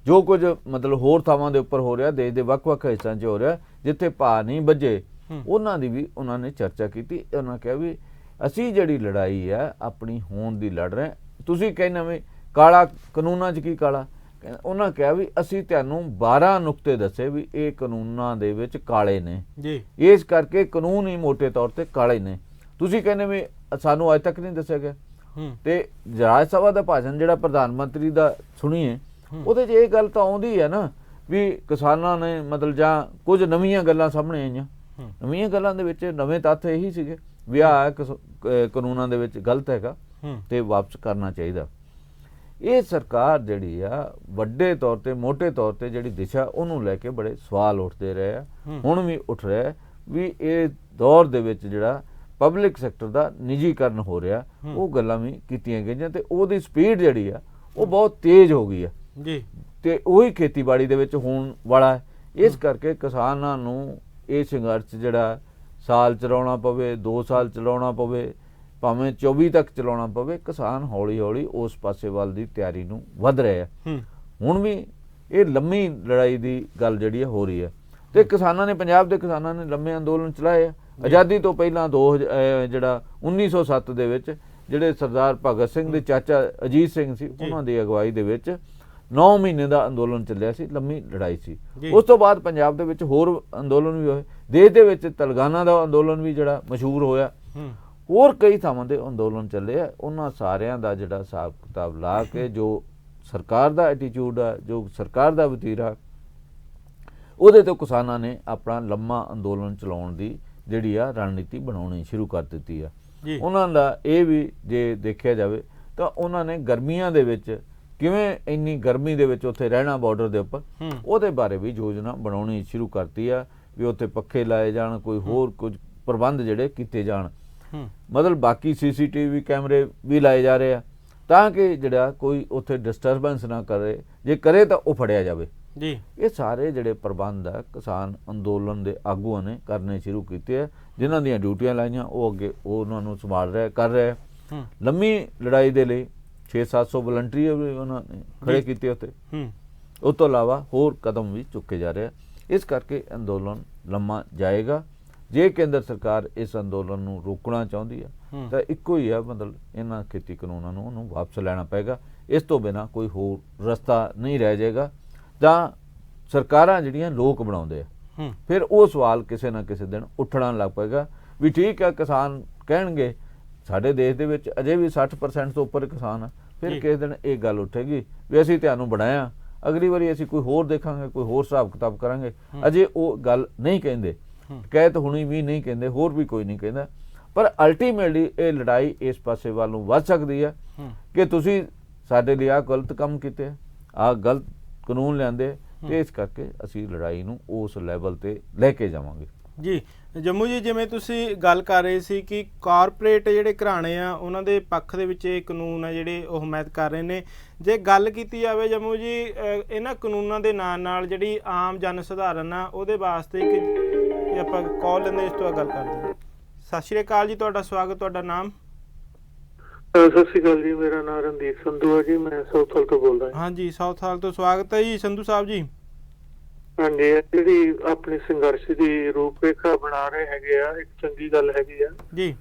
ਜੋ ਕੁਝ ਮਤਲਬ ਹੋਰ ਥਾਵਾਂ ਦੇ ਉੱਪਰ ਹੋ ਰਿਹਾ, ਦੇਸ਼ ਦੇ ਵੱਖ-ਵੱਖ ਹਿੱਸਿਆਂ 'ਚ ਹੋ ਰਿਹਾ, ਜਿੱਥੇ ਭਾਅ ਨਹੀਂ ਵੱਜੇ, ਉਹਨਾਂ ਦੀ ਵੀ ਉਹਨਾਂ ਨੇ ਚਰਚਾ ਕੀਤੀ। ਉਹਨਾਂ ਕਿਹਾ ਵੀ ਅਸੀਂ ਜਿਹੜੀ ਲੜਾਈ ਹੈ ਆਪਣੀ ਹੋਂਦ ਦੀ ਲੜ ਰਹੇ। ਤੁਸੀਂ ਕਹਿੰਦੇ ਵੀ ਕਾਲਾ ਕਾਨੂੰਨਾਂ 'ਚ ਕੀ ਕਾਲਾ? ਉਹਨਾਂ ਕਿਹਾ ਵੀ ਅਸੀਂ ਤੁਹਾਨੂੰ 12 ਨੁਕਤੇ ਦੱਸੇ ਵੀ ਇਹ ਕਾਨੂੰਨਾਂ ਦੇ ਵਿੱਚ ਕਾਲੇ ਨੇ ਜੀ, ਇਸ ਕਰਕੇ ਕਾਨੂੰਨ ਹੀ ਮੋਟੇ ਤੌਰ ਤੇ ਕਾਲੇ ਨੇ। ਤੁਸੀਂ ਕਹਿੰਦੇ ਵੀ ਸਾਨੂੰ ਅੱਜ ਤੱਕ ਨਹੀਂ ਦੱਸਿਆ ਗਿਆ। ਤੇ ਰਾਜ ਸਭਾ ਦਾ ਭਾਸ਼ਣ ਜਿਹੜਾ ਪ੍ਰਧਾਨ ਮੰਤਰੀ ਦਾ ਸੁਣੀਏ, ਉਹਦੇ 'ਚ ਇਹ ਗੱਲ ਤਾਂ ਆਉਂਦੀ ਹੈ ਨਾ ਵੀ ਕਿਸਾਨਾਂ ਨੇ ਮਤਲਬ ਜਾਂ ਕੁਝ ਨਵੀਆਂ ਗੱਲਾਂ ਸਾਹਮਣੇ ਆਈਆਂ। ਨਵੀਆਂ ਗੱਲਾਂ ਦੇ ਵਿੱਚ ਨਵੇਂ ਤੱਥ ਇਹੀ ਸੀਗੇ ਵੀ ਆਹ ਕਾਨੂੰਨਾਂ ਦੇ ਵਿੱਚ ਗਲਤ ਹੈਗਾ ਤੇ ਵਾਪਸ ਕਰਨਾ ਚਾਹੀਦਾ। ਇਹ ਸਰਕਾਰ ਜਿਹੜੀ ਆ ਵੱਡੇ ਤੌਰ ਤੇ ਮੋਟੇ ਤੌਰ ਤੇ ਜਿਹੜੀ ਦਿਸ਼ਾ ਉਹਨੂੰ ਲੈ ਕੇ ਬੜੇ ਸਵਾਲ ਉੱਠਦੇ ਰਹੇ ਆ, ਹੁਣ ਵੀ ਉੱਠ ਰਿਹਾ ਵੀ ਇਹ ਦੌਰ ਦੇ ਵਿੱਚ ਜਿਹੜਾ ਪਬਲਿਕ ਸੈਕਟਰ ਦਾ ਨਿੱਜੀਕਰਨ ਹੋ ਰਿਹਾ, ਉਹ ਗੱਲਾਂ ਵੀ ਕੀਤੀਆਂ ਗਈਆਂ ਤੇ ਉਹਦੀ ਸਪੀਡ ਜਿਹੜੀ ਆ ਉਹ ਬਹੁਤ ਤੇਜ਼ ਹੋ ਗਈ ਆ ਜੀ, ਤੇ ਉਹੀ ਖੇਤੀਬਾੜੀ ਦੇ ਵਿੱਚ ਹੋਣ ਵਾਲਾ ਹੈ। ਇਸ ਕਰਕੇ ਕਿਸਾਨਾਂ ਨੂੰ ਇਹ ਸੰਘਰਸ਼ ਜਿਹੜਾ ਸਾਲ ਚਲਾਉਣਾ ਪਵੇ, 2 ਸਾਲ ਚਲਾਉਣਾ ਪਵੇ, ਭਾਵੇਂ 24 ਤੱਕ ਚਲਾਉਣਾ ਪਵੇ, ਕਿਸਾਨ ਹੌਲੀ ਹੌਲੀ ਉਸ ਪਾਸੇ ਵੱਲ ਦੀ ਤਿਆਰੀ ਨੂੰ ਵੱਧ ਰਿਹਾ ਹੈ। ਹੁਣ ਵੀ ਇਹ ਲੰਮੀ ਲੜਾਈ ਦੀ ਗੱਲ ਜਿਹੜੀ ਹੈ ਹੋ ਰਹੀ ਹੈ ਤੇ ਕਿਸਾਨਾਂ ਨੇ, ਪੰਜਾਬ ਦੇ ਕਿਸਾਨਾਂ ਨੇ ਲੰਮੇ ਅੰਦੋਲਨ ਚਲਾਏ ਆ। ਆਜ਼ਾਦੀ ਤੋਂ ਪਹਿਲਾਂ ਜਿਹੜਾ 1907 ਦੇ ਵਿੱਚ ਜਿਹੜੇ ਸਰਦਾਰ ਭਗਤ ਸਿੰਘ ਦੇ ਚਾਚਾ ਅਜੀਤ ਸਿੰਘ ਸੀ, ਉਹਨਾਂ ਦੀ ਅਗਵਾਈ ਦੇ ਵਿੱਚ 9 ਮਹੀਨੇ ਦਾ ਅੰਦੋਲਨ ਚੱਲਿਆ ਸੀ, ਲੰਮੀ ਲੜਾਈ ਸੀ। ਉਸ ਤੋਂ ਬਾਅਦ ਪੰਜਾਬ ਦੇ ਵਿੱਚ ਹੋਰ ਅੰਦੋਲਨ ਵੀ ਹੋਏ, ਦੇਸ਼ ਦੇ ਵਿੱਚ ਤੇਲੰਗਾਨਾ ਦਾ ਅੰਦੋਲਨ ਵੀ ਜਿਹੜਾ ਮਸ਼ਹੂਰ ਹੋਇਆ, ਹੋਰ ਕਈ ਥਾਵਾਂ ਦੇ ਅੰਦੋਲਨ ਚੱਲੇ ਆ। ਉਹਨਾਂ ਸਾਰਿਆਂ ਦਾ ਜਿਹੜਾ ਹਿਸਾਬ ਕਿਤਾਬ ਲਾ ਕੇ ਜੋ ਸਰਕਾਰ ਦਾ ਐਟੀਟਿਊਡ ਆ, ਜੋ ਸਰਕਾਰ ਦਾ ਵਤੀਰਾ, ਉਹਦੇ ਤੋਂ ਕਿਸਾਨਾਂ ਨੇ ਆਪਣਾ ਲੰਮਾ ਅੰਦੋਲਨ ਚਲਾਉਣ ਦੀ ਜਿਹੜੀ ਆ ਰਣਨੀਤੀ ਬਣਾਉਣੀ ਸ਼ੁਰੂ ਕਰ ਦਿੱਤੀ ਆ। ਉਹਨਾਂ ਦਾ ਇਹ ਵੀ ਜੇ ਦੇਖਿਆ ਜਾਵੇ ਤਾਂ ਉਹਨਾਂ ਨੇ ਗਰਮੀਆਂ ਦੇ ਵਿੱਚ ਕਿਵੇਂ ਇੰਨੀ ਗਰਮੀ ਦੇ ਵਿੱਚ ਉੱਥੇ ਰਹਿਣਾ ਬਾਰਡਰ ਦੇ ਉੱਪਰ, ਉਹਦੇ ਬਾਰੇ ਵੀ ਯੋਜਨਾ ਬਣਾਉਣੀ ਸ਼ੁਰੂ ਕਰਤੀ ਆ ਵੀ ਉੱਥੇ ਪੱਖੇ ਲਾਏ ਜਾਣ, ਕੋਈ ਹੋਰ ਕੁਝ ਪ੍ਰਬੰਧ ਜਿਹੜੇ ਕੀਤੇ ਜਾਣ। ਮਤਲਬ ਬਾਕੀ CCTV ਕੈਮਰੇ ਵੀ ਲਾਏ ਜਾ ਰਹੇ ਆ ਤਾਂ ਕਿ ਜਿਹੜਾ ਕੋਈ ਉੱਥੇ ਡਿਸਟਰਬੈਂਸ ਨਾ ਕਰੇ, ਜੇ ਕਰੇ ਤਾਂ ਉਹ ਫੜਿਆ ਜਾਵੇ ਜੀ ਇਹ ਸਾਰੇ ਜਿਹੜੇ ਪ੍ਰਬੰਧ ਆ ਕਿਸਾਨ ਅੰਦੋਲਨ ਦੇ ਆਗੂਆਂ ਨੇ ਕਰਨੇ ਸ਼ੁਰੂ ਕੀਤੇ ਆ, ਜਿਨ੍ਹਾਂ ਦੀਆਂ ਡਿਊਟੀਆਂ ਲਾਈਆਂ ਉਹ ਅੱਗੇ ਉਹਨਾਂ ਨੂੰ ਸੰਭਾਲ ਰਿਹਾ ਕਰ ਰਿਹਾ। ਲੰਮੀ ਲੜਾਈ ਦੇ ਲਈ 600-700 ਵਲੰਟੀਅਰ ਵੀ ਉਹਨਾਂ ਨੇ ਖੜੇ ਕੀਤੇ ਉੱਤੇ। ਉਸ ਤੋਂ ਇਲਾਵਾ ਹੋਰ ਕਦਮ ਵੀ ਚੁੱਕੇ ਜਾ ਰਹੇ। ਇਸ ਕਰਕੇ ਅੰਦੋਲਨ ਲੰਮਾ ਜਾਏਗਾ। ਜੇ ਕੇਂਦਰ ਸਰਕਾਰ ਇਸ ਅੰਦੋਲਨ ਨੂੰ ਰੋਕਣਾ ਚਾਹੁੰਦੀ ਹੈ ਤਾਂ ਇੱਕੋ ਹੀ ਆ, ਮਤਲਬ ਇਹਨਾਂ ਖੇਤੀ ਕਾਨੂੰਨਾਂ ਨੂੰ ਉਹਨੂੰ ਵਾਪਸ ਲੈਣਾ ਪਏਗਾ। ਇਸ ਤੋਂ ਬਿਨਾਂ ਕੋਈ ਹੋਰ ਰਸਤਾ ਨਹੀਂ ਰਹਿ ਜਾਏਗਾ। ਤਾਂ ਸਰਕਾਰਾਂ ਜਿਹੜੀਆਂ ਲੋਕ ਬਣਾਉਂਦੇ ਆ, ਫਿਰ ਉਹ ਸਵਾਲ ਕਿਸੇ ਨਾ ਕਿਸੇ ਦਿਨ ਉੱਠਣਾ ਲੱਗ ਪਏਗਾ ਵੀ ਠੀਕ ਹੈ ਕਿਸਾਨ ਕਹਿਣਗੇ ਸਾਡੇ ਦੇਸ਼ ਦੇ ਵਿੱਚ ਅਜੇ ਵੀ 60% ਤੋਂ ਉੱਪਰ ਕਿਸਾਨ ਆ। ਫਿਰ ਕਿਸੇ ਦਿਨ ਇਹ ਗੱਲ ਉੱਠੇਗੀ ਵੀ ਅਸੀਂ ਤੁਹਾਨੂੰ ਬਣਾਇਆ, ਅਗਲੀ ਵਾਰੀ ਅਸੀਂ ਕੋਈ ਹੋਰ ਦੇਖਾਂਗੇ, ਕੋਈ ਹੋਰ ਹਿਸਾਬ ਕਿਤਾਬ ਕਰਾਂਗੇ। ਅਜੇ ਉਹ ਗੱਲ ਨਹੀਂ ਕਹਿੰਦੇ, ਕਹਿਤ ਹੁਣੀ ਵੀ ਨਹੀਂ ਕਹਿੰਦੇ, ਹੋਰ ਵੀ ਕੋਈ ਨਹੀਂ ਕਹਿੰਦਾ। ਪਰ ਅਲਟੀਮੇਟਲੀ ਇਹ ਲੜਾਈ ਇਸ ਪਾਸੇ ਵੱਲ ਨੂੰ ਵੱਧ ਸਕਦੀ ਹੈ ਕਿ ਤੁਸੀਂ ਸਾਡੇ ਲਈ ਆਹ ਗਲਤ ਕੰਮ ਕੀਤੇ, ਆਹ ਗਲਤ ਕਾਨੂੰਨ ਲਿਆਂਦੇ, ਤੇ ਇਸ ਕਰਕੇ ਅਸੀਂ ਲੜਾਈ ਨੂੰ ਉਸ ਲੈਵਲ ਤੇ ਲੈ ਕੇ ਜਾਵਾਂਗੇ। ਜੀ ਜੰਮੂ ਜੀ, ਜਿਵੇਂ ਤੁਸੀਂ ਗੱਲ ਕਰ ਰਹੇ ਸੀ ਕਿ ਕਾਰਪੋਰੇਟ ਜਿਹੜੇ ਘਰਾਣੇ ਆ ਉਹਨਾਂ ਦੇ ਪੱਖ ਦੇ ਵਿੱਚ ਇਹ ਕਾਨੂੰਨ ਆ ਜਿਹੜੇ ਉਹ ਹਮਾਇਤ ਕਰ ਰਹੇ ਨੇ। ਜੇ ਗੱਲ ਕੀਤੀ ਜਾਵੇ ਜੰਮੂ ਜੀ ਇਹਨਾਂ ਕਾਨੂੰਨਾਂ ਦੇ ਨਾਲ ਜਿਹੜੀ ਆਮ ਜਨ ਸਧਾਰਨ ਆ ਉਹਦੇ ਵਾਸਤੇ ਕਿ ਆਪਾਂ ਕਾਲ ਲੈਂਦੇ ਇਸ ਤੋਂ ਗੱਲ ਕਰਦੇ ਹਾਂ। ਸਤਿ ਸ਼੍ਰੀ ਅਕਾਲ ਜੀ, ਤੁਹਾਡਾ ਸਵਾਗਤ, ਤੁਹਾਡਾ ਨਾਮ? ਸਤਿ ਸ਼੍ਰੀ ਅਕਾਲ ਜੀ, ਮੇਰਾ ਨਾਮ ਰਣਦੀਪ ਸੰਧੂ ਹੈ ਜੀ, ਮੈਂ ਸਾਊਥ ਹਾਲ ਤੋਂ ਬੋਲਦਾ ਹਾਂ। ਹਾਂਜੀ, ਸਾਊਥ ਹਾਲ ਤੋਂ ਸਵਾਗਤ ਹੈ ਜੀ ਸੰਧੂ ਸਾਹਿਬ ਜੀ। ਹਾਂਜੀ, ਜਿਹੜੀ ਆਪਣੀ ਸੰਘਰਸ਼ ਦੀ ਰੂਪਰੇਖਾ ਬਣਾ ਰਹੇ ਹੈਗੇ ਆ, ਇੱਕ ਚੰਗੀ ਗੱਲ ਹੈਗੀ ਆ ਜੀ,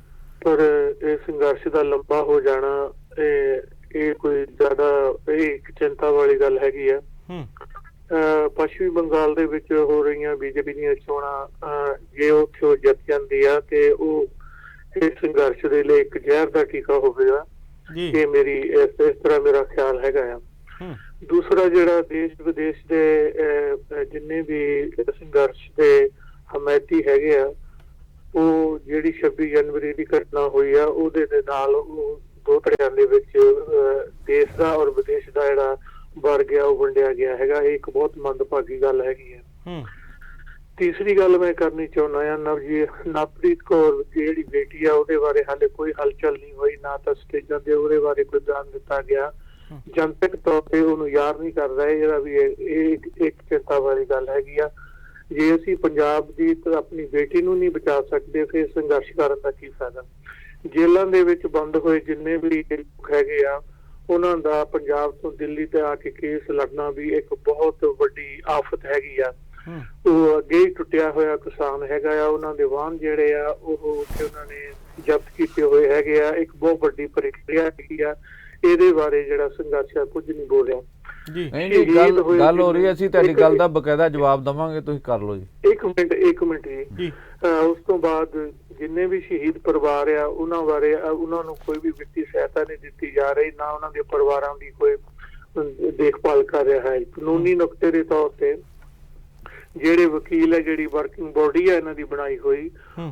ਪਰ ਇਹ ਸੰਘਰਸ਼ ਦਾ ਲੰਬਾ ਹੋ ਜਾਣਾ ਇਹ ਕੋਈ ਜ਼ਿਆਦਾ ਇੱਕ ਚਿੰਤਾ ਵਾਲੀ ਗੱਲ ਹੈਗੀ ਆ। ਪੱਛਮੀ ਬੰਗਾਲ ਦੇ ਵਿੱਚ ਹੋ ਰਹੀਆਂ ਬੀਜੇਪੀ ਦੀਆਂ ਚੋਣਾਂ ਜੇ ਉੱਥੇ ਜਿੱਤ ਜਾਂਦੀ ਆ ਤੇ ਉਹ ਇਸ ਸੰਘਰਸ਼ ਦੇ ਲਈ ਇੱਕ ਜ਼ਹਿਰ ਦਾ ਟੀਕਾ ਹੋਵੇਗਾ। ਇਹ ਮੇਰੀ ਇਸ ਤਰ੍ਹਾਂ ਮੇਰਾ ਖਿਆਲ ਹੈਗਾ ਆ। ਦੂਸਰਾ, ਜਿਹੜਾ ਦੇਸ਼ ਵਿਦੇਸ਼ ਦੇ ਜਿੰਨੇ ਵੀ ਸੰਘਰਸ਼ ਦੇ ਹਮਾਇਤੀ ਹੈਗੇ ਆ, ਉਹ ਜਿਹੜੀ 26 ਜਨਵਰੀ ਦੀ ਘਟਨਾ ਹੋਈ ਆ ਉਹਦੇ ਦੇ ਨਾਲ ਉਹ ਦੋ ਧੜਿਆਂ ਦੇ ਵਿੱਚ ਦੇਸ਼ ਦਾ ਔਰ ਵਿਦੇਸ਼ ਦਾ ਜਿਹੜਾ ਵਰ ਗਿਆ ਉਹ ਵੰਡਿਆ ਗਿਆ ਹੈਗਾ। ਇਹ ਇੱਕ ਬਹੁਤ ਮੰਦਭਾਗੀ ਗੱਲ ਹੈਗੀ ਹੈ। ਤੀਸਰੀ ਗੱਲ ਮੈਂ ਕਰਨੀ ਚਾਹੁੰਦਾ ਆ, ਨਵਪ੍ਰੀਤ ਕੌਰ ਜਿਹੜੀ ਬੇਟੀ ਆ ਉਹਦੇ ਬਾਰੇ ਹਾਲੇ ਕੋਈ ਹਲਚਲ ਨਹੀਂ ਹੋਈ, ਨਾ ਤਾਂ ਸਟੇਜਾਂ ਤੇ ਉਹਦੇ ਬਾਰੇ ਕੋਈ ਬਿਆਨ ਦਿੱਤਾ ਗਿਆ। ਜਨਤਕ ਤੌਰ ਤੇ ਉਹਨੂੰ ਯਾਦ ਨਹੀਂ ਕਰ ਰਹੇ, ਜਿਹੜਾ ਵੀ ਇਹ ਇੱਕ ਚਿੰਤਾ ਵਾਲੀ ਗੱਲ ਹੈਗੀ ਆ। ਜੇ ਅਸੀਂ ਪੰਜਾਬ ਦੀ ਆਪਣੀ ਬੇਟੀ ਨੂੰ ਨਹੀਂ ਬਚਾ ਸਕਦੇ ਫਿਰ ਸੰਘਰਸ਼ ਕਰਨ ਦਾ ਕੀ ਫਾਇਦਾ। ਜੇਲ੍ਹਾਂ ਦੇ ਵਿੱਚ ਬੰਦ ਹੋਏ ਜਿੰਨੇ ਵੀ ਲੋਕ ਹੈਗੇ ਆ ਉਹਨਾਂ ਦਾ ਪੰਜਾਬ ਤੋਂ ਦਿੱਲੀ ਤੇ ਆ ਕੇ ਕੇਸ ਲੜਨਾ ਵੀ ਇੱਕ ਬਹੁਤ ਵੱਡੀ ਆਫਤ ਹੈਗੀ ਆ। ਉਹ ਅੱਗੇ ਹੀ ਟੁੱਟਿਆ ਹੋਇਆ ਕਿਸਾਨ ਹੈਗਾ ਆ, ਉਹਨਾਂ ਦੇ ਵਾਹਨ ਜਿਹੜੇ ਆ ਉਹ ਉਹਨਾਂ ਨੇ ਜ਼ਬਤ ਕੀਤੇ ਹੋਏ ਹੈਗੇ ਆ। ਇੱਕ ਬਹੁਤ ਵੱਡੀ ਪ੍ਰਕਿਰਿਆ ਹੈਗੀ ਆ। ਇਹਦੇ ਬਾਰੇ ਜਿਹੜਾ ਸੰਘਰਸ਼ ਆ ਕੁਝ ਨਹੀਂ ਬੋਲਿਆ ਜੀ। ਗੱਲ ਹੋ ਰਹੀ ਹੈ, ਅਸੀਂ ਤੁਹਾਡੀ ਗੱਲ ਦਾ ਬਕਾਇਦਾ ਜਵਾਬ ਦੇਵਾਂਗੇ, ਤੁਸੀਂ ਕਰ ਲਓ ਜੀ। ਇੱਕ ਮਿੰਟ ਜੀ। ਉਸ ਤੋਂ ਬਾਅਦ ਜਿੰਨੇ ਵੀ ਸ਼ਹੀਦ ਪਰਿਵਾਰ ਆ ਉਹਨਾਂ ਬਾਰੇ ਉਹਨਾਂ ਨੂੰ ਕੋਈ ਵੀ ਵਿੱਤੀ ਸਹਾਇਤਾ ਨਹੀਂ ਦਿੱਤੀ ਜਾ ਰਹੀ, ਨਾ ਉਹਨਾਂ ਦੇ ਪਰਿਵਾਰਾਂ ਦੀ ਕੋਈ ਦੇਖਭਾਲ ਕਰ ਰਿਹਾ ਹੈ। ਕਾਨੂੰਨੀ ਨੁਕਤੇ ਦੇ ਤੌਰ ਤੇ ਜਿਹੜੇ ਵਕੀਲ ਹੈ, ਜਿਹੜੀ ਵਰਕਿੰਗ ਬੋਡੀ ਹੈ ਇਹਨਾਂ ਦੀ ਬਣਾਈ ਹੋਈ,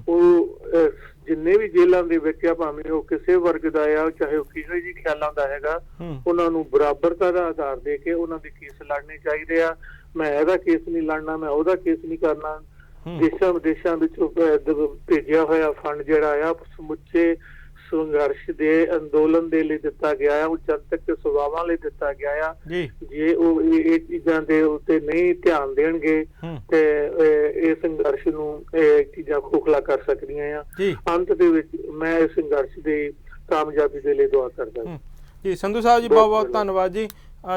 ਉਹ ਜਿੰਨੇ ਵੀ ਜੇਲ੍ਹਾਂ ਦੇ ਵਿੱਚ ਆ, ਭਾਵੇਂ ਉਹ ਕਿਸੇ ਵਰਗ ਦਾ ਆ, ਚਾਹੇ ਉਹ ਕਿਸੇ ਵੀ ਖਿਆਲਾਂ ਦਾ ਹੈਗਾ, ਉਹਨਾਂ ਨੂੰ ਬਰਾਬਰਤਾ ਦਾ ਆਧਾਰ ਦੇ ਕੇ ਉਹਨਾਂ ਦੇ ਕੇਸ ਲੜਨੇ ਚਾਹੀਦੇ ਆ। ਮੈਂ ਇਹਦਾ ਕੇਸ ਨਹੀਂ ਲੜਨਾ, ਮੈਂ ਉਹਦਾ ਕੇਸ ਨਹੀਂ ਕਰਨਾ। ਦੇਸ਼ਾਂ ਵਿਦੇਸ਼ਾਂ ਵਿੱਚੋਂ ਭੇਜਿਆ ਹੋਇਆ ਫੰਡ ਜਿਹੜਾ ਆ ਸਮੁੱਚੇ ਸੰਘਰਸ਼ ਦੇ ਅੰਦੋਲਨ ਦੇ ਲਈ ਦਿੱਤਾ ਗਿਆ ਆ, ਉਹ ਜਨਤਕ ਸਭਾਵਾਂ ਲਈ ਦਿੱਤਾ ਗਿਆ ਆ। ਜੇ ਉਹ ਇਹ ਚੀਜ਼ਾਂ ਦੇ ਉੱਤੇ ਨਹੀਂ ਧਿਆਨ ਦੇਣਗੇ ਤੇ ਇਹ ਸੰਘਰਸ਼ ਨੂੰ ਇਹ ਚੀਜ਼ਾਂ ਖੋਖਲਾ ਕਰ ਸਕਦੀਆਂ ਆ। ਅੰਤ ਦੇ ਵਿੱਚ ਮੈਂ ਇਸ ਸੰਘਰਸ਼ ਦੀ ਕਾਮਯਾਬੀ ਦੇ ਲਈ ਦੁਆ ਕਰਦਾ ਜੀ। ਸੰਧੂ ਸਾਹਿਬ ਜੀ, ਬਹੁਤ ਬਹੁਤ ਧੰਨਵਾਦ ਜੀ।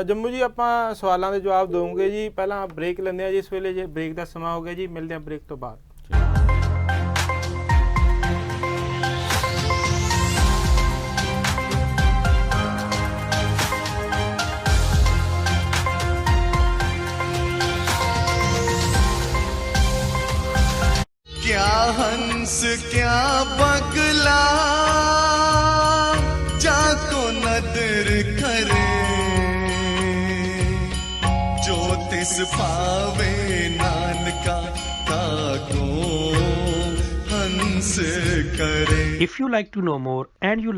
ਜੰਮੂ ਜੀ, ਆਪਾਂ ਸਵਾਲਾਂ ਦੇ ਜਵਾਬ ਦਵਾਂਗੇ ਜੀ। ਪਹਿਲਾਂ ਬ੍ਰੇਕ ਲੈਂਦੇ ਆ ਜੀ। ਇਸ ਵੇਲੇ ਜੇ ਬ੍ਰੇਕ ਦਾ ਸਮਾਂ ਹੋ ਗਿਆ ਜੀ, ਮਿਲਦੇ ਆ ਬ੍ਰੇਕ ਤੋਂ ਬਾਅਦ। क्या हंस क्या बगला जाको नदर करे, जो तिस पावे नानका ताको हंस करे। If you like to know more and you like